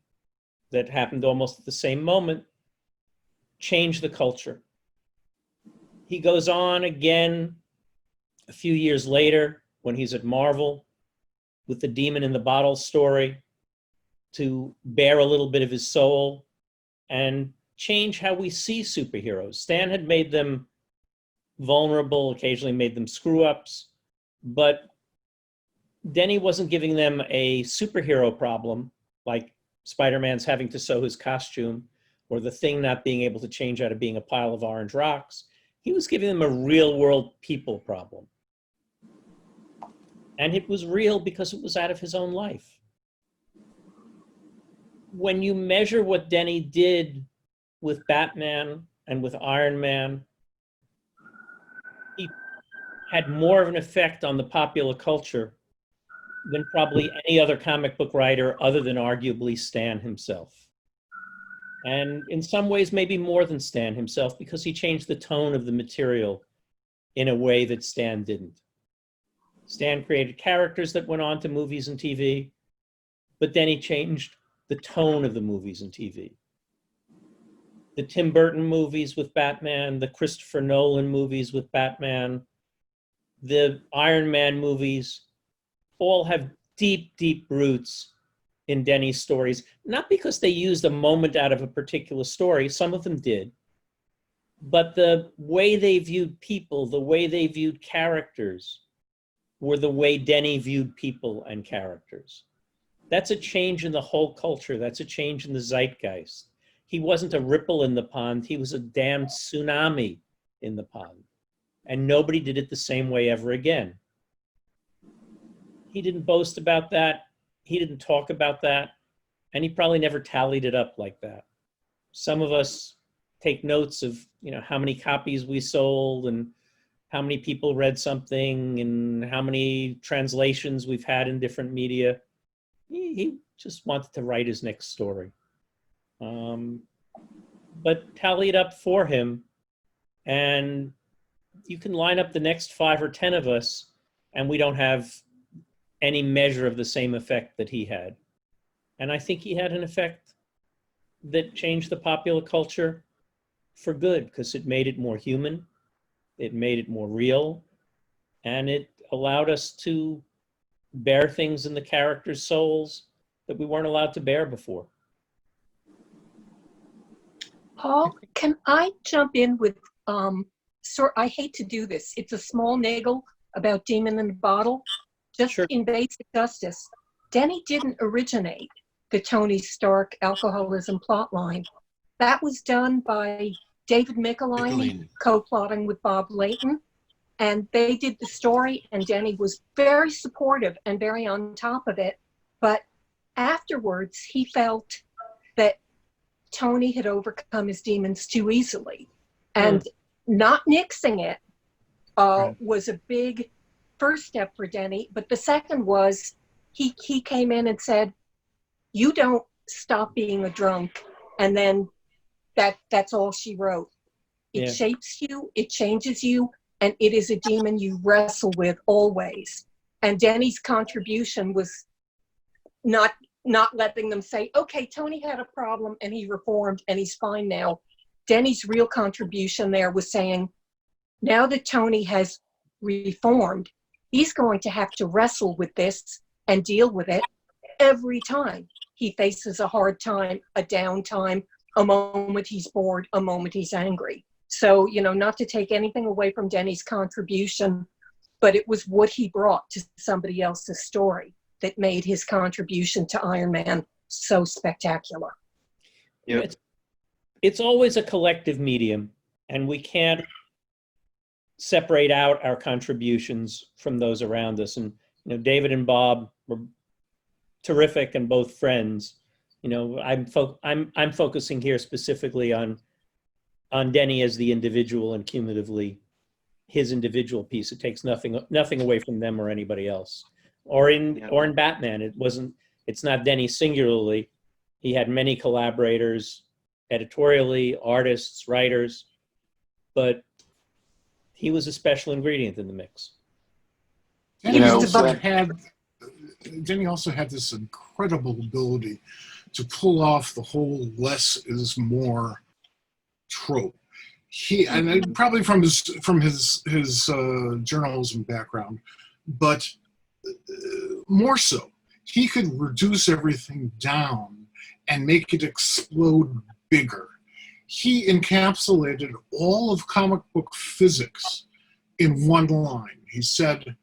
that happened almost at the same moment, changed the culture. He goes on again a few years later when he's at Marvel with the Demon in the Bottle story to bear a little bit of his soul and change how we see superheroes. Stan had made them vulnerable, occasionally made them screw ups, but Denny wasn't giving them a superhero problem like Spider-Man's having to sew his costume or the Thing not being able to change out of being a pile of orange rocks. He was giving them a real world people problem. And it was real because it was out of his own life. When you measure what Denny did with Batman and with Iron Man, he had more of an effect on the popular culture than probably any other comic book writer other than arguably Stan himself. And in some ways, maybe more than Stan himself, because he changed the tone of the material in a way that Stan didn't. Stan created characters that went on to movies and TV, but then he changed the tone of the movies and TV. The Tim Burton movies with Batman, the Christopher Nolan movies with Batman, the Iron Man movies, all have deep, deep roots in Denny's stories, not because they used a moment out of a particular story, some of them did, but the way they viewed people, the way they viewed characters, were the way Denny viewed people and characters. That's a change in the whole culture. That's a change in the zeitgeist. He wasn't a ripple in the pond. He was a damn tsunami in the pond. And nobody did it the same way ever again. He didn't boast about that. He didn't talk about that. And he probably never tallied it up like that. Some of us take notes of, how many copies we sold and how many people read something and how many translations we've had in different media. He just wanted to write his next story. But tally it up for him, and you can line up the next 5 or 10 of us, and we don't have any measure of the same effect that he had. And I think he had an effect that changed the popular culture for good, because it made it more human, it made it more real, and it allowed us to bear things in the characters' souls that we weren't allowed to bear before. Paul, can I jump in with, I hate to do this. It's a small niggle about Demon in the Bottle. Just Sure. in basic justice, Denny didn't originate the Tony Stark alcoholism plotline. That was done by David Michelini, co-plotting with Bob Layton. And they did the story, and Denny was very supportive and very on top of it. But afterwards, he felt that Tony had overcome his demons too easily. And not nixing it was a big first step for Denny. But the second was he came in and said, you don't stop being a drunk. And then that's all she wrote. It shapes you, it changes you, and it is a demon you wrestle with always. And Denny's contribution was not letting them say, okay, Tony had a problem and he reformed and he's fine now. Denny's real contribution there was saying, now that Tony has reformed, he's going to have to wrestle with this and deal with it every time he faces a hard time, a down time, a moment he's bored, a moment he's angry. So, not to take anything away from Denny's contribution, but it was what he brought to somebody else's story that made his contribution to Iron Man so spectacular. Yep. It's always a collective medium, and we can't separate out our contributions from those around us. And David and Bob were terrific and both friends. I'm focusing here specifically on Denny as the individual and cumulatively his individual piece. It takes nothing away from them or anybody else. Or in Batman, it's not Denny singularly. He had many collaborators, editorially, artists, writers, but he was a special ingredient in the mix. Denny also had this incredible ability to pull off the whole less is more trope. And probably from his journalism background, but more so, he could reduce everything down and make it explode bigger. He encapsulated all of comic book physics in one line. He said,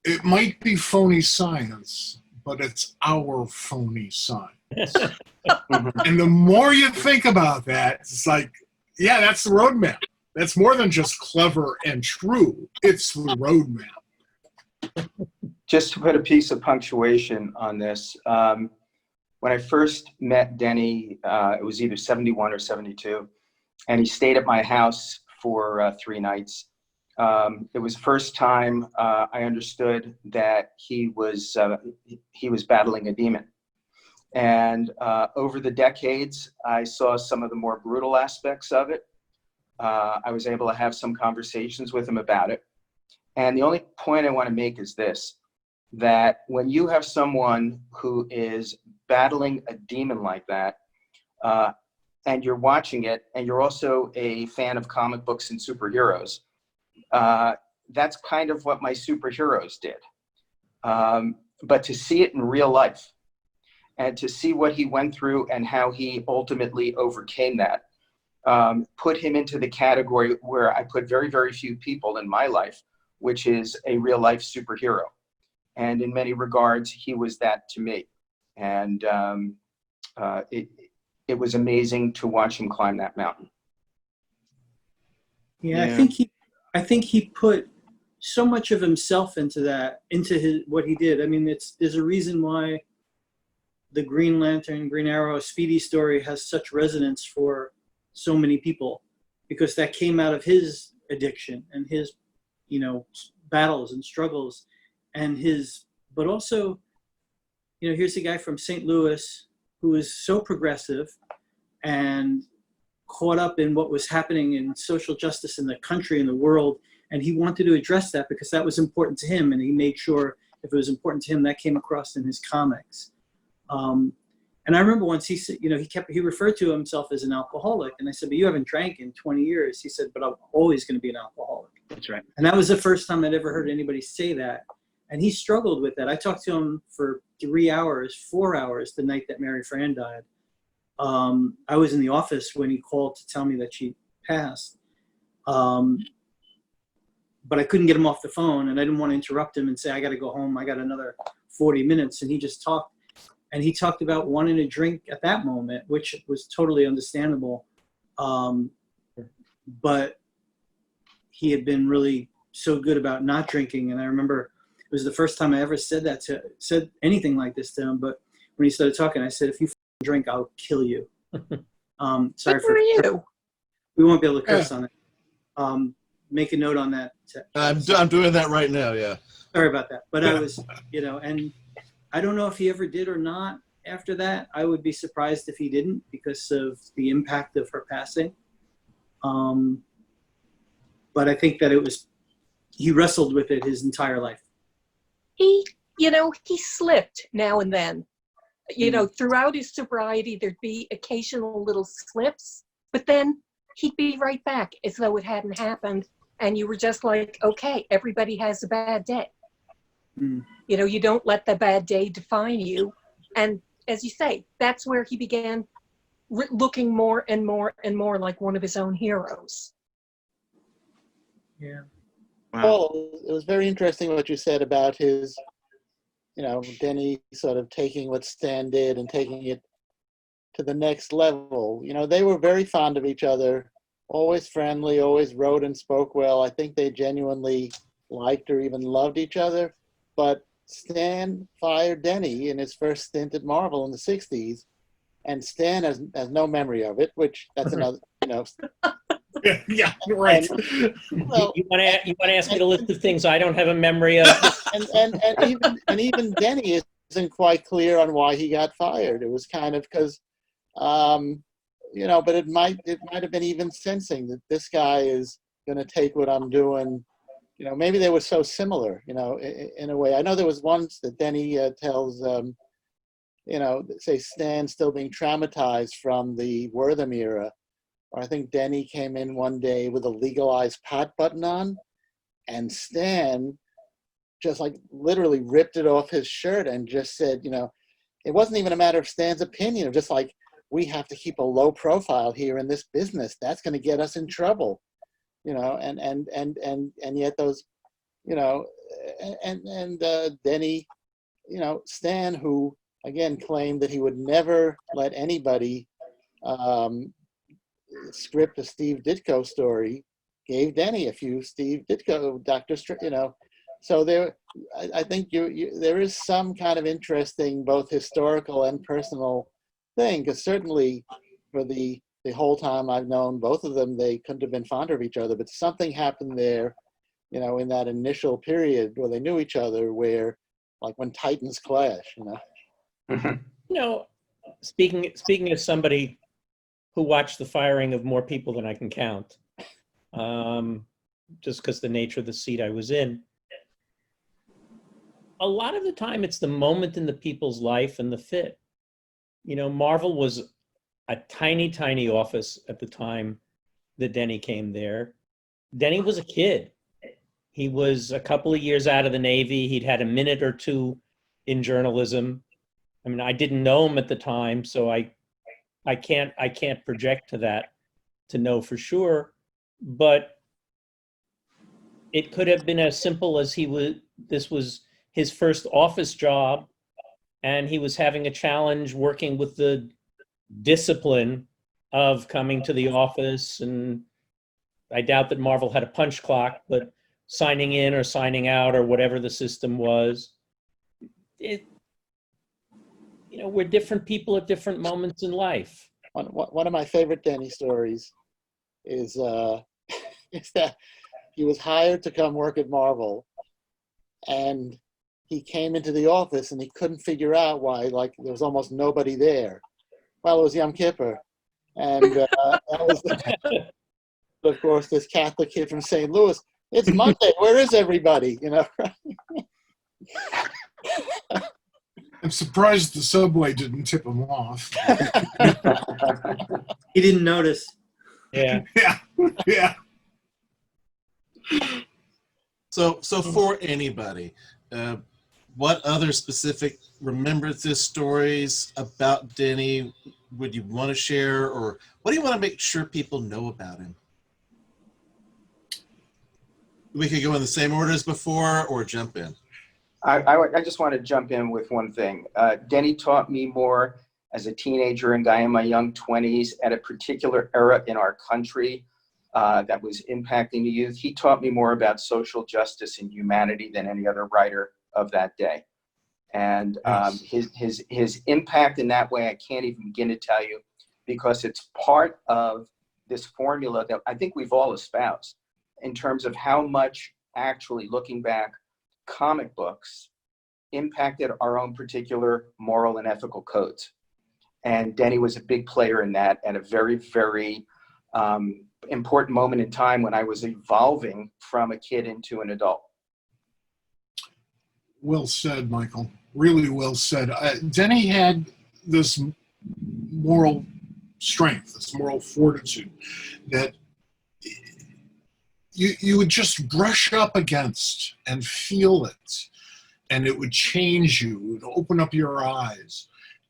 "It might be phony science, but it's our phony science." And the more you think about that, it's like, yeah, that's the roadmap. That's more than just clever and true. It's the roadmap. Just to put a piece of punctuation on this, when I first met Denny, it was either 71 or 72, and he stayed at my house for 3 nights. It was the first time I understood that he was battling a demon. And over the decades, I saw some of the more brutal aspects of it. I was able to have some conversations with him about it. And the only point I want to make is this, that when you have someone who is battling a demon like that, and you're watching it, and you're also a fan of comic books and superheroes, that's kind of what my superheroes did. But to see it in real life, and to see what he went through and how he ultimately overcame that, put him into the category where I put very, very few people in my life, which is a real life superhero. And in many regards, he was that to me. And it was amazing to watch him climb that mountain. Yeah, I think he put so much of himself into what he did. I mean, there's a reason why the Green Lantern, Green Arrow, Speedy story has such resonance for so many people, because that came out of his addiction and his, battles and struggles, and but also, here's a guy from St. Louis who is so progressive and caught up in what was happening in social justice in the country and the world, and he wanted to address that because that was important to him, and he made sure if it was important to him, that came across in his comics. And I remember once he said, he referred to himself as an alcoholic, and I said, "But you haven't drank in 20 years." He said, "But I'm always going to be an alcoholic." That's right. And that was the first time I'd ever heard anybody say that. And he struggled with that. I talked to him for 4 hours the night that Mary Fran died. I was in the office when he called to tell me that she passed. But I couldn't get him off the phone, and I didn't want to interrupt him and say, "I got to go home. I got another 40 minutes. And he just talked. And he talked about wanting a drink at that moment, which was totally understandable. But he had been really so good about not drinking. And I remember it was the first time I ever said anything like this to him. But when he started talking, I said, "If you drink, I'll kill you." Sorry for you. We won't be able to curse on it. Make a note on that. I'm doing that right now. Yeah. Sorry about that. But I was, and I don't know if he ever did or not after that. I would be surprised if he didn't, because of the impact of her passing. But I think that he wrestled with it his entire life. He slipped now and then. Throughout his sobriety, there'd be occasional little slips, but then he'd be right back as though it hadn't happened. And you were just like, okay, everybody has a bad day. You don't let the bad day define you. And as you say, that's where he began looking more and more and more like one of his own heroes. Yeah. Wow. Paul, it was very interesting what you said about his, Denny sort of taking what Stan did and taking it to the next level. They were very fond of each other, always friendly, always wrote and spoke well. I think they genuinely liked or even loved each other. But Stan fired Denny in his first stint at Marvel in the 60s, and Stan has no memory of it, which that's another, Yeah, right. Well, You want to ask me the list of things I don't have a memory of? and even Denny isn't quite clear on why he got fired. It was kind of because, but it might have been even sensing that this guy is going to take what I'm doing. Maybe they were so similar, in a way. I know there was once that Denny tells, say Stan still being traumatized from the Wortham era. Or I think Denny came in one day with a legalized pot button on, and Stan just literally ripped it off his shirt and just said, it wasn't even a matter of Stan's opinion. It was just we have to keep a low profile here in this business. That's going to get us in trouble. you know, and yet those, you know, and Denny, you know, Stan, who again claimed that he would never let anybody script a Steve Ditko story, gave Denny a few Steve Ditko, you know. So there, I think there is some kind of interesting, both historical and personal thing, because certainly for the whole time I've known both of them, they couldn't have been fonder of each other, but something happened there, you know, in that initial period where they knew each other, where, like when Titans clash, you know. You know, speaking as somebody who watched the firing of more people than I can count, just because the nature of the seat I was in, a lot of the time it's the moment in the people's life and the fit. You know, Marvel was a tiny, tiny office at the time that Denny came there. Denny was a kid. He was a couple of years out of the Navy. He'd had a minute or two in journalism. I mean, I didn't know him at the time, so I can't project to that to know for sure. But it could have been as simple as this was his first office job, and he was having a challenge working with the discipline of coming to the office. And I doubt that Marvel had a punch clock, but signing in or signing out or whatever the system was, you know, we're different people at different moments in life. One of my favorite Denny stories is that he was hired to come work at Marvel, and he came into the office and he couldn't figure out why, like, there was almost nobody there. Well, it was Yom Kippur, and that was, of course, this Catholic kid from St. Louis. It's Monday. Where is everybody? You know. I'm surprised the subway didn't tip him off. He didn't notice. Yeah. Yeah, yeah. So for anybody, what other specific remembrances, stories about Denny would you want to share, or what do you want to make sure people know about him? We could go in the same order as before, or jump in. I just want to jump in with one thing. Denny taught me more as a teenager and guy in my young 20s at a particular era in our country that was impacting the youth. He taught me more about social justice and humanity than any other writer of that day. And his impact in that way, I can't even begin to tell you, because it's part of this formula that I think we've all espoused in terms of how much, actually looking back, comic books impacted our own particular moral and ethical codes. And Denny was a big player in that at a very, very important moment in time when I was evolving from a kid into an adult. Well said, Michael. Really well said. Denny had this moral strength, this moral fortitude that you would just brush up against and feel it, and it would change you, it would open up your eyes.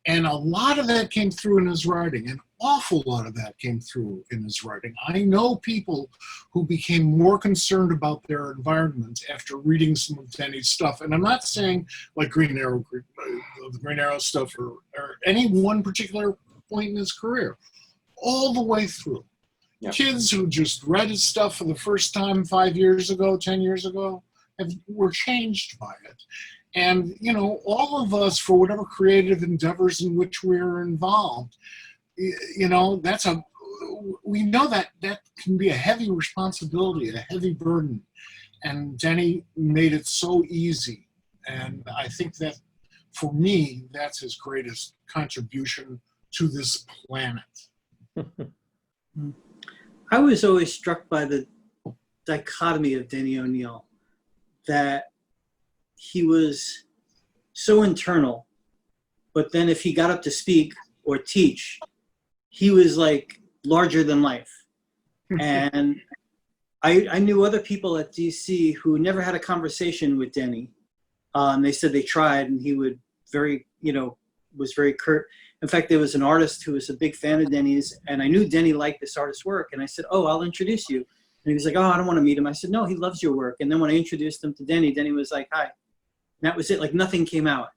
And a lot of that came through in his writing. An awful lot of that came through in his writing. I know people who became more concerned about their environment after reading some of Denny's stuff. And I'm not saying like the Green Arrow stuff or any one particular point in his career, all the way through. Yeah. Kids who just read his stuff for the first time 5 years ago, 10 years ago, were changed by it. And, you know, all of us, for whatever creative endeavors in which we're involved, you know, we know that can be a heavy responsibility, a heavy burden. And Denny made it so easy. And I think that, for me, that's his greatest contribution to this planet. I was always struck by the dichotomy of Denny O'Neil, that he was so internal, but then if he got up to speak or teach, he was like larger than life. And I knew other people at DC who never had a conversation with Denny. They said they tried, and he would was very curt. In fact, there was an artist who was a big fan of Denny's, and I knew Denny liked this artist's work, and I said, "Oh, I'll introduce you." he was like, oh, I don't want to meet him. I said, no, he loves your work. And then when I introduced him to Denny, Denny was like, hi. And that was it. Like nothing came out.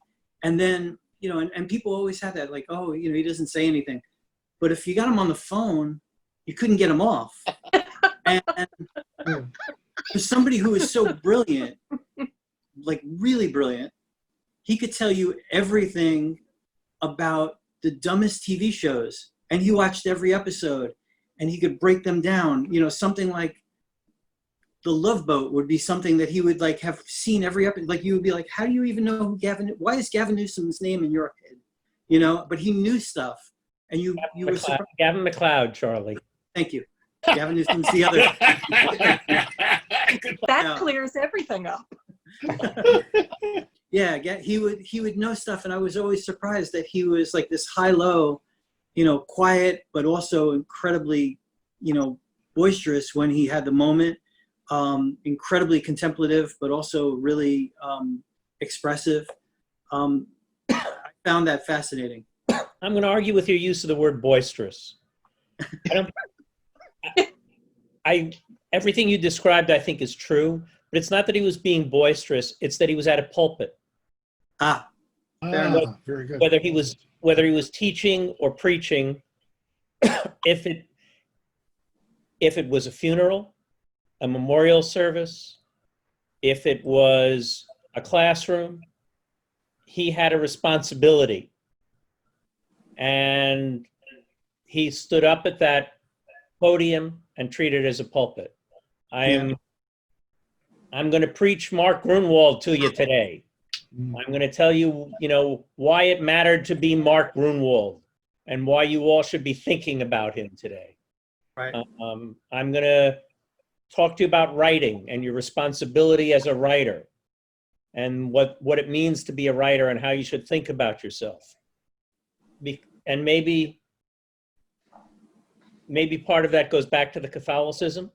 And then, you know, and people always had that, like, oh, you know, he doesn't say anything. But if you got him on the phone, you couldn't get him off. And for somebody who is so brilliant, like really brilliant, he could tell you everything about the dumbest TV shows. And he watched every episode and he could break them down. You know, something like The Love Boat would be something that he would like have seen every episode. Like you would be like, how do you even know who why is Gavin Newsom's name in your head? You know, but he knew stuff. And you were surprised. Gavin McLeod, Charlie. Thank you. Gavin Newsom's the other. That clears everything up. Yeah, he would know stuff, and I was always surprised that he was like this high-low, you know, quiet, but also incredibly, you know, boisterous when he had the moment, incredibly contemplative, but also really expressive. I found that fascinating. I'm going to argue with your use of the word boisterous. Everything you described, I think, is true, but it's not that he was being boisterous. It's that he was at a pulpit. Very good. Whether he was teaching or preaching, if it was a funeral, a memorial service, if it was a classroom, he had a responsibility. And he stood up at that podium and treated it as a pulpit. I'm going to preach Mark Grunwald to you today. I'm going to tell you, you know, why it mattered to be Mark Grunwald and why you all should be thinking about him today. Right. I'm going to talk to you about writing and your responsibility as a writer and what it means to be a writer and how you should think about yourself. And maybe part of that goes back to the Catholicism,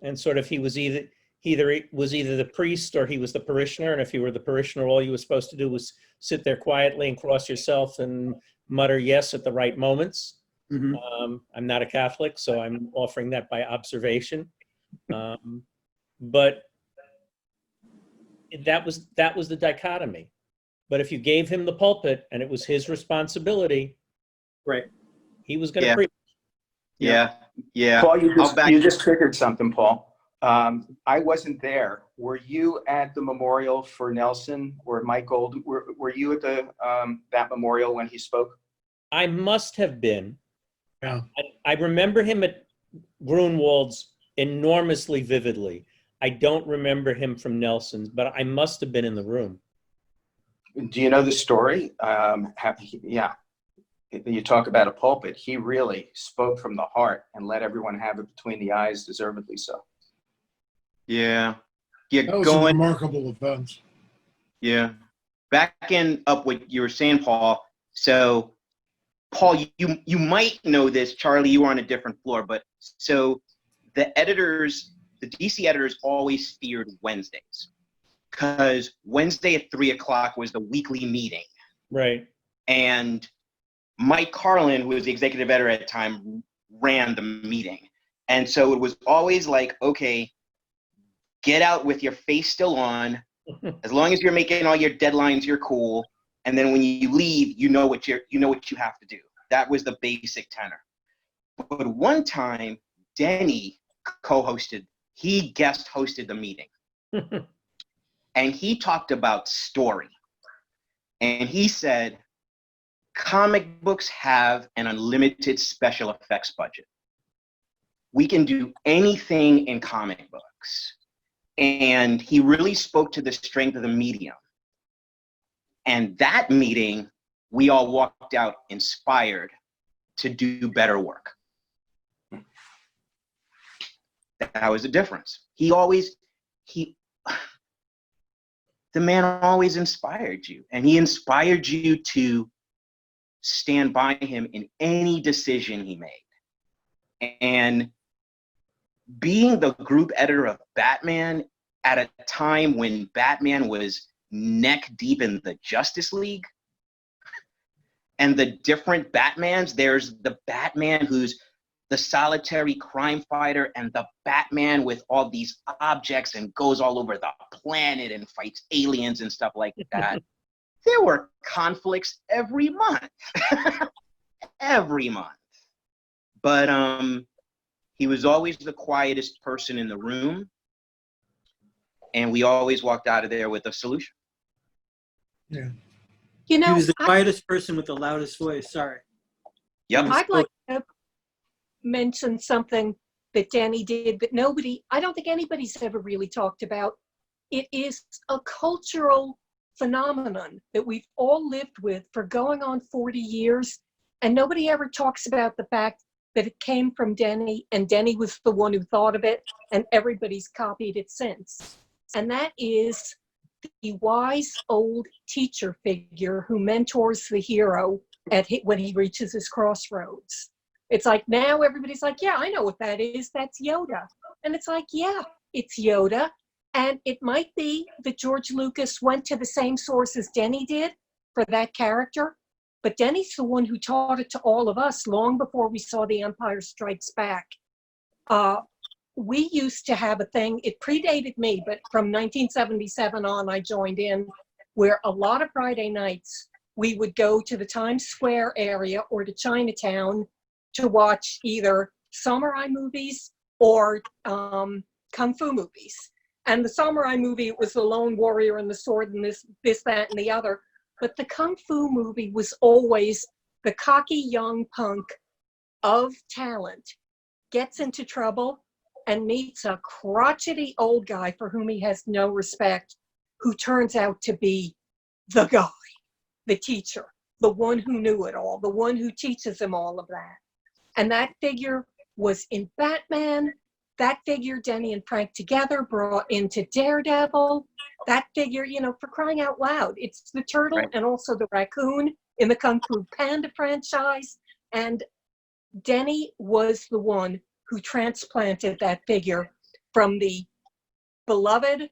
and sort of he was either the priest or he was the parishioner, and if you were the parishioner, all you were supposed to do was sit there quietly and cross yourself and mutter yes at the right moments. Mm-hmm. I'm not a Catholic, so I'm offering that by observation. But that was the dichotomy. But if you gave him the pulpit and it was his responsibility, right, he was going to preach. Yeah. Paul, you just triggered something, Paul. I wasn't there. Were you at the memorial for Nelson or Mike Gold? Were you at the that memorial when he spoke? I must have been. Yeah. I remember him at Grunwald's enormously vividly. I don't remember him from Nelson's, but I must have been in the room. Do you know the story? Yeah. You talk about a pulpit. He really spoke from the heart and let everyone have it between the eyes, deservedly so. Yeah. That was a remarkable event. Yeah. Backing up what you were saying, Paul. So, Paul, you might know this. Charlie, you were on a different floor, but so the DC editors always feared Wednesdays because Wednesday at 3:00 was the weekly meeting. Right. And Mike Carlin, who was the executive editor at the time, ran the meeting. And so it was always like, okay, get out with your face still on. As long as you're making all your deadlines, you're cool. And then when you leave, you know what you have to do. That was the basic tenor. But one time, Denny he guest hosted the meeting. And he talked about story. And he said, comic books have an unlimited special effects budget. We can do anything in comic books. And he really spoke to the strength of the medium. And that meeting, we all walked out inspired to do better work. That was the difference. The man always inspired you, and he inspired you to stand by him in any decision he made. And being the group editor of Batman at a time when Batman was neck deep in the Justice League, and the different Batmans, there's the Batman who's the solitary crime fighter and the Batman with all these objects and goes all over the planet and fights aliens and stuff like that. There were conflicts every month. Every month. But he was always the quietest person in the room, and we always walked out of there with a solution. Yeah. You know, He was the quietest person with the loudest voice. Sorry. Yep. I'd like to mention something that Denny did that I don't think anybody's ever really talked about. It is a cultural phenomenon that we've all lived with for going on 40 years, and nobody ever talks about the fact that it came from Denny, and Denny was the one who thought of it, and everybody's copied it since. And that is the wise old teacher figure who mentors the hero when he reaches his crossroads. It's like now everybody's like, yeah, I know what that is. That's Yoda. And it's like, yeah, it's Yoda. And it might be that George Lucas went to the same source as Denny did for that character. But Denny's the one who taught it to all of us long before we saw The Empire Strikes Back. We used to have a thing, it predated me, but from 1977 on, I joined in, where a lot of Friday nights, we would go to the Times Square area or to Chinatown to watch either samurai movies or kung fu movies. And the samurai movie was the lone warrior and the sword and this, that, and the other. But the kung fu movie was always the cocky young punk of talent gets into trouble and meets a crotchety old guy for whom he has no respect, who turns out to be the guy, the teacher, the one who knew it all, the one who teaches him all of that. And that figure was in Batman. That figure Denny and Frank together brought into Daredevil. That figure, you know, for crying out loud, it's the turtle Right. and also the raccoon in the Kung Fu Panda franchise. And Denny was the one who transplanted that figure from the beloved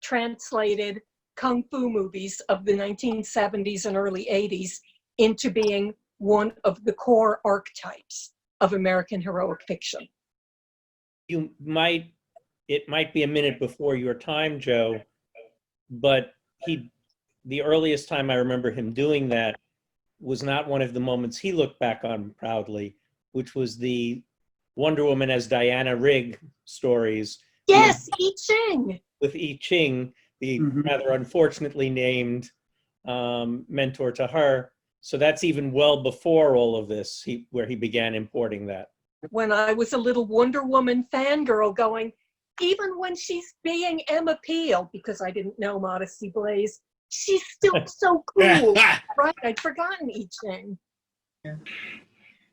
translated Kung Fu movies of the 1970s and early 80s into being one of the core archetypes of American heroic fiction. It might be a minute before your time, Joe, but the earliest time I remember him doing that was not one of the moments he looked back on proudly, which was the Wonder Woman as Diana Rigg stories. Yes, I Ching! With I Ching, the rather unfortunately named mentor to her. So that's even well before all of this, where he began importing that. When I was a little Wonder Woman fangirl going, even when she's being Emma Peel, because I didn't know Modesty Blaze, she's still so cool. Right, I'd forgotten I Ching. Yeah.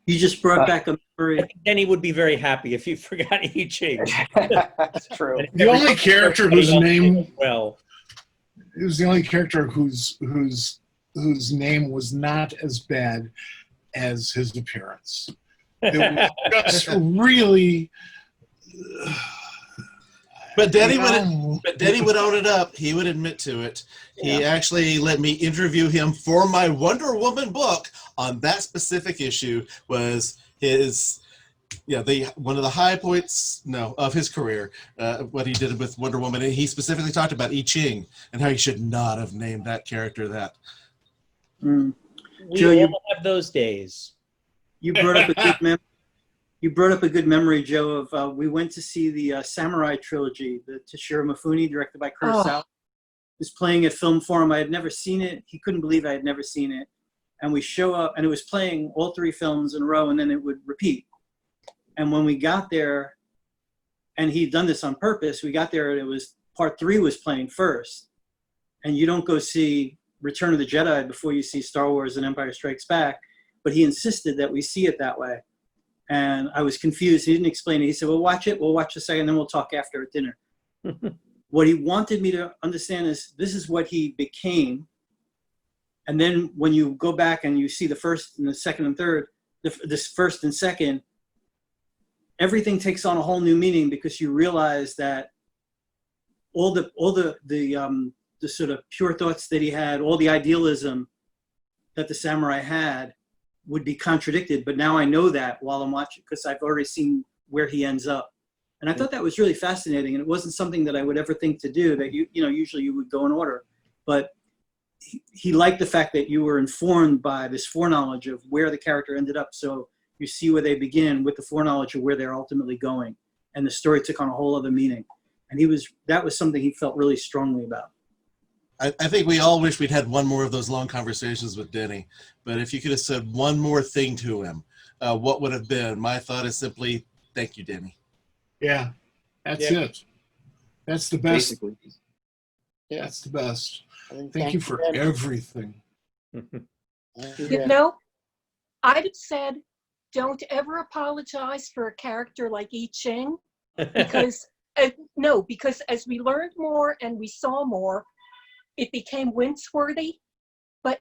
You just brought back a memory. Denny would be very happy if you forgot I Ching. That's true. The only character whose name well, it was the only character whose name was not as bad as his appearance. It was just really. But Denny would own it up. He would admit to it. He actually let me interview him for my Wonder Woman book on that specific issue. Was his, one of the high points of his career. What he did with Wonder Woman, and he specifically talked about I Ching and how he should not have named that character that. We Joe, all have those days. You brought up a good memory. You brought up a good memory, Joe, of we went to see the Samurai trilogy, the Toshiro Mifune, directed by Kurosawa. Was playing at Film Forum. I had never seen it. He couldn't believe I had never seen it. And we show up, and it was playing all three films in a row, and then it would repeat. And when we got there, and he'd done this on purpose, we got there, and it was part 3 was playing first. And you don't go see Return of the Jedi before you see Star Wars and Empire Strikes Back. But he insisted that we see it that way. And I was confused. He didn't explain it. He said, well, watch it. We'll watch a second, then we'll talk after at dinner. What he wanted me to understand is this is what he became. And then when you go back and you see the first and the second and third, this first and second, everything takes on a whole new meaning because you realize that all the sort of pure thoughts that he had, all the idealism that the samurai had, would be contradicted, but now I know that while I'm watching, because I've already seen where he ends up. And I thought that was really fascinating, and it wasn't something that I would ever think to do, that you know, usually you would go in order. But he liked the fact that you were informed by this foreknowledge of where the character ended up, so you see where they begin with the foreknowledge of where they're ultimately going. And the story took on a whole other meaning. And that was something he felt really strongly about. I think we all wish we'd had one more of those long conversations with Denny. But if you could have said one more thing to him, what would have been? My thought is simply, thank you, Denny. Yeah, that's Yeah. it. That's the best. Basically. That's the best. I think Thank you for Denny. everything. Thank you, You Denny. know, I'd have said, don't ever apologize for a character like I Ching, because no, because as we learned more and we saw more, it became wince-worthy, but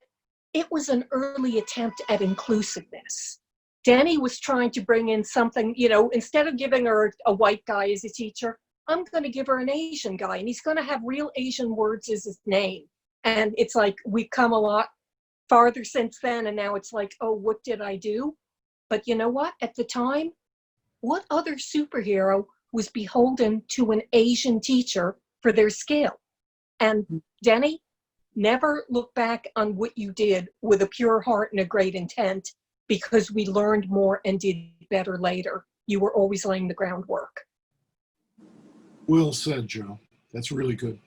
it was an early attempt at inclusiveness. Denny was trying to bring in something, you know, instead of giving her a white guy as a teacher, I'm going to give her an Asian guy, and he's going to have real Asian words as his name. And it's like, we've come a lot farther since then, and now it's like, oh, what did I do? But you know what? At the time, what other superhero was beholden to an Asian teacher for their skill? And Denny, never look back on what you did with a pure heart and a great intent, because we learned more and did better later. You were always laying the groundwork. Well said, Joe. That's really good.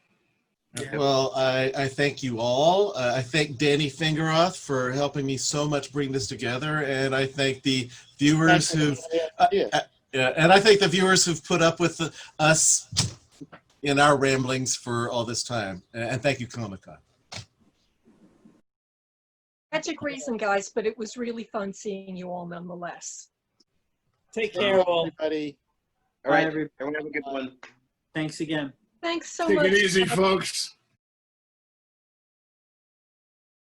Well, I thank you all. I thank Danny Fingeroth for helping me so much bring this together, and I thank the viewers who've and I thank the viewers who've put up with us in our ramblings for all this time. And thank you, Comic-Con. Tragic reason, guys, but it was really fun seeing you all nonetheless. Take care, all. Everybody. All right, Bye, everybody. everyone have a good one. Thanks again. Thanks so Take much. it easy, folks.